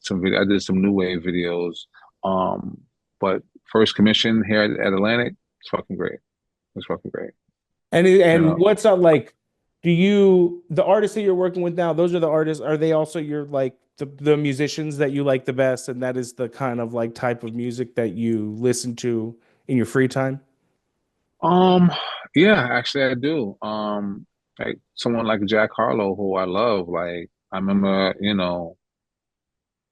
I did some new wave videos. Um, but first commission here at Atlantic, it's fucking great. It's fucking great. You And know. what's up like, the artists that you're working with now, those are the artists, are they also your like the musicians that you like the best, and that is the kind of like type of music that you listen to in your free time? Um, yeah, actually I do. Like someone like Jack Harlow, who I love. Like I remember,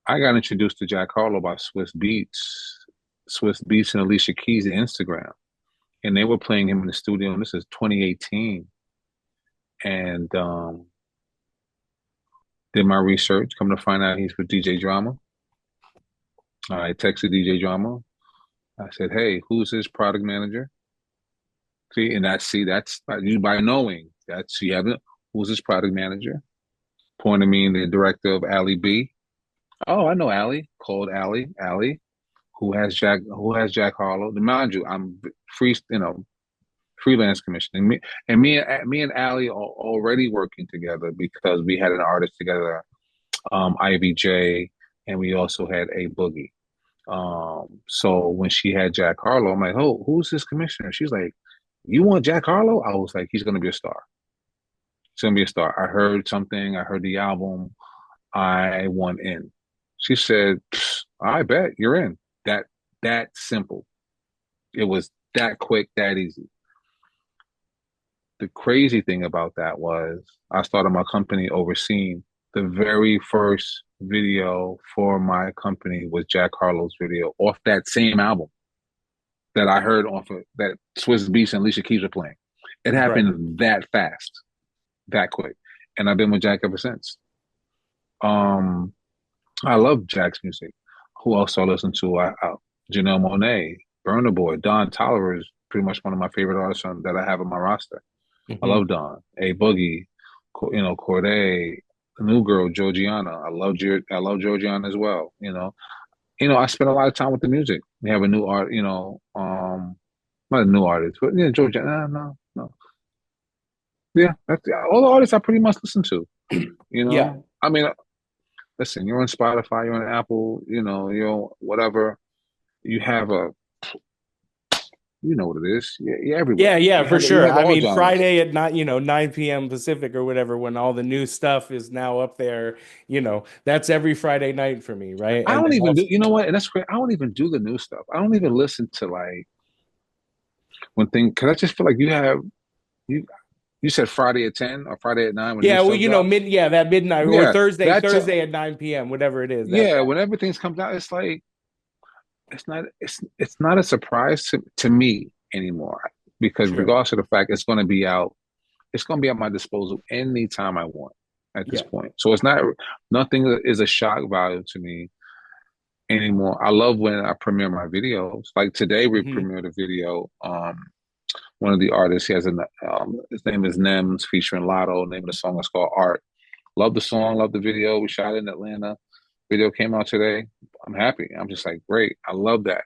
I got introduced to Jack Harlow by Swiss Beats and Alicia Keys on Instagram, and they were playing him in the studio. And this is 2018, and did my research. Come to find out, he's with DJ Drama. I texted DJ Drama. I said, "Hey, who's his product manager?" That's you by knowing that's you haven't. Who's his product manager? Pointed me in the director of Ali B. Oh, I know Ali. Called Ali. Ali, who has Jack Harlow. Mind you, I'm free, freelance commissioning. Me and Ali are already working together because we had an artist together, Ivy J, and we also had A Boogie. So when she had Jack Harlow, I'm like, oh, who's this commissioner? She's like, you want Jack Harlow? I was like, he's gonna be a star. He's gonna be a star. I heard something. I heard the album. I want in. She said, I bet you're in. That simple. It was that quick, that easy. The crazy thing about that was I started my company overseeing the very first video for my company was Jack Harlow's video off that same album that I heard off of that Swiss Beats and Alicia Keys were playing. It Right. happened that fast, that quick. And I've been with Jack ever since. Um, I love Jack's music. Who else I listen to? Janelle Monáe, Burna Boy, Don Tolliver is pretty much one of my favorite artists that I have on my roster. I Hmm. love Don. A Boogie, Corday, the new girl Georgiana. I love Georgiana as well. I spend a lot of time with the music. We have a new art. Not a new artist, but yeah, Georgiana. No, no, yeah, that's all the artists I pretty much listen to. Yeah. I mean, listen, you're on Spotify, you're on Apple, you're on whatever. You have You know what it is. You're Yeah, everywhere. yeah, for You sure. have I all mean, genres. Friday at night, 9 p.m. Pacific or whatever, when all the new stuff is now up there, that's every Friday night for me, right? I And don't then even do. also, You know what? And that's great. I don't even do the new stuff. I don't even listen to like when thing because I just feel like you. You said Friday at 10 or Friday at 9 when new yeah, well, stuff drops. that midnight or Yeah, Thursday, that's Thursday at 9 p.m., whatever it is, yeah. When everything comes out, it's like it's not a surprise to me anymore because sure. regardless of the fact it's going to be out, it's going to be at my disposal anytime I want at this Yeah. point. So it's not nothing is a shock value to me anymore. I love when I premiere my videos. Like today, we Hmm. premiered a video. One of the artists, he has his name is Nems featuring Lotto. The name of the song is called Art. Love the song, love the video. We shot it in Atlanta. Video came out today. I'm happy. I'm just like, great. I love that.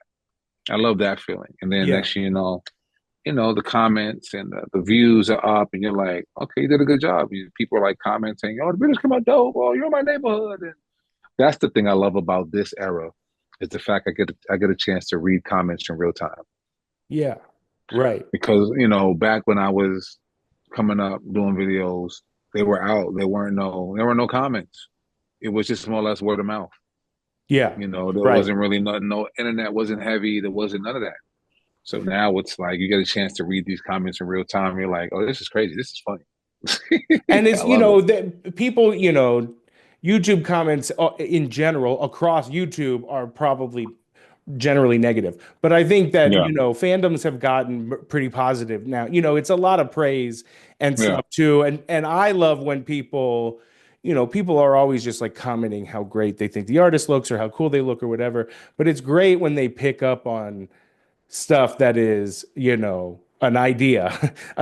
I love that feeling. And then Yeah. next thing the comments and the views are up, and you're like, okay, you did a good job. People are like commenting, oh, the videos come out dope. Oh, you're in my neighborhood. And that's the thing I love about this era is the fact I get a chance to read comments in real time. Yeah. Right. Because back when I was coming up doing videos, they were out. There were no comments. It was just more or less word of mouth. Yeah. There Right. wasn't really nothing. No internet wasn't heavy. There wasn't none of that. So now it's like you get a chance to read these comments in real time. You're like, oh, this is crazy. This is funny. And I it's, love it. the people, YouTube comments in general across YouTube are probably generally negative. But I think that, Yeah, fandoms have gotten pretty positive now. It's a lot of praise and yeah. stuff too. And I love when people are always just like commenting how great they think the artist looks or how cool they look or whatever. But it's great when they pick up on stuff that is, an idea,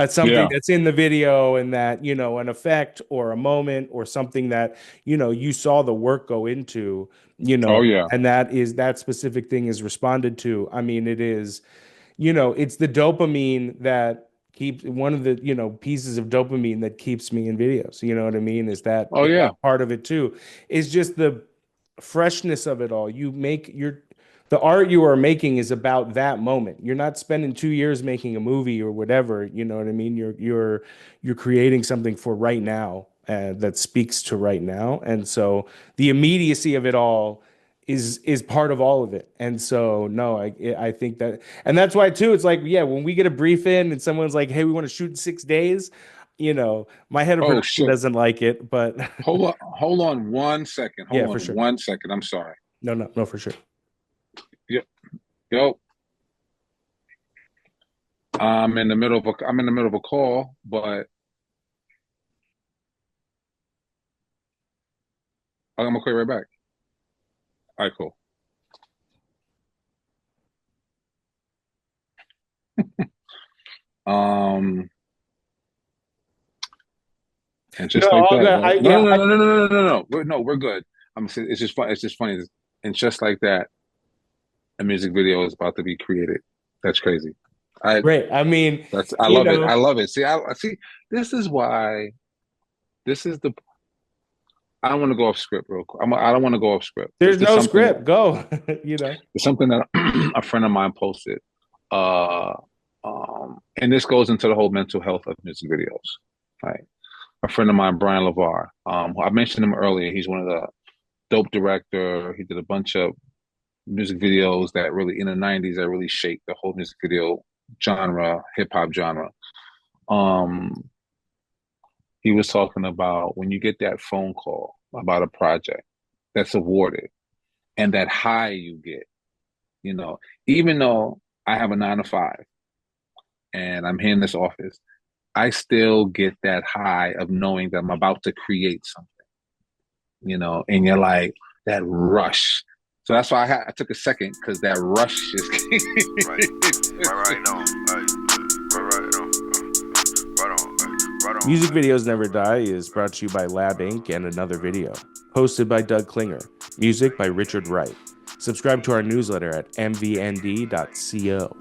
something Yeah. that's in the video and that, an effect or a moment or something that, you saw the work go into, Oh yeah. and that specific thing is responded to. I mean, it is, it's the dopamine that keeps one of the, pieces of dopamine that keeps me in videos. You know what I mean? Oh Is yeah. that part of it too? Is just the freshness of it all. The art you are making is about that moment. You're not spending 2 years making a movie or whatever. You know what I mean? You're creating something for right now that speaks to right now, and so the immediacy of it all is part of all of it. And so no, I think that, and that's why too. It's like, yeah, when we get a brief in and someone's like, hey, we want to shoot in 6 days. My head of Oh production shit. doesn't like it, but Hold on 1 second. yeah, Hold for on sure. 1 second. I'm sorry. No, no, no, for sure. Yo, yo. I'm in the middle of a call, but I'm gonna call you right back. All right, cool. Um, and No, just like all that, good. right? No, Yeah, no, no, no, no, no, no, no, no. We're good. I'm saying it's just fun. It's just funny. And just like that, a music video is about to be created. That's crazy. I great. I mean, I you love it. know, I love it. See, I see. This is why. This is the. I don't want to go off script real quick. I don't want to go off script. there's no script. Go, you know. It's something that a friend of mine posted. Uh, and this goes into the whole mental health of music videos. Right. A friend of mine, Brian LeVar. I mentioned him earlier. He's one of the dope director. He did a bunch of music videos that really in the '90s that really shaped the whole music video genre, hip hop genre. Um, he was talking about when you get that phone call about a project that's awarded and that high you get, you know, even though I have a 9 to 5 and I'm here in this office, I still get that high of knowing that I'm about to create something, and you're like that rush. So that's why I took a second because that rush just Right, right on, right on, right on. Music Videos Never Die is brought to you by Lab Inc. and Another Video. Hosted by Doug Klinger. Music by Richard Wright. Subscribe to our newsletter at mvnd.co.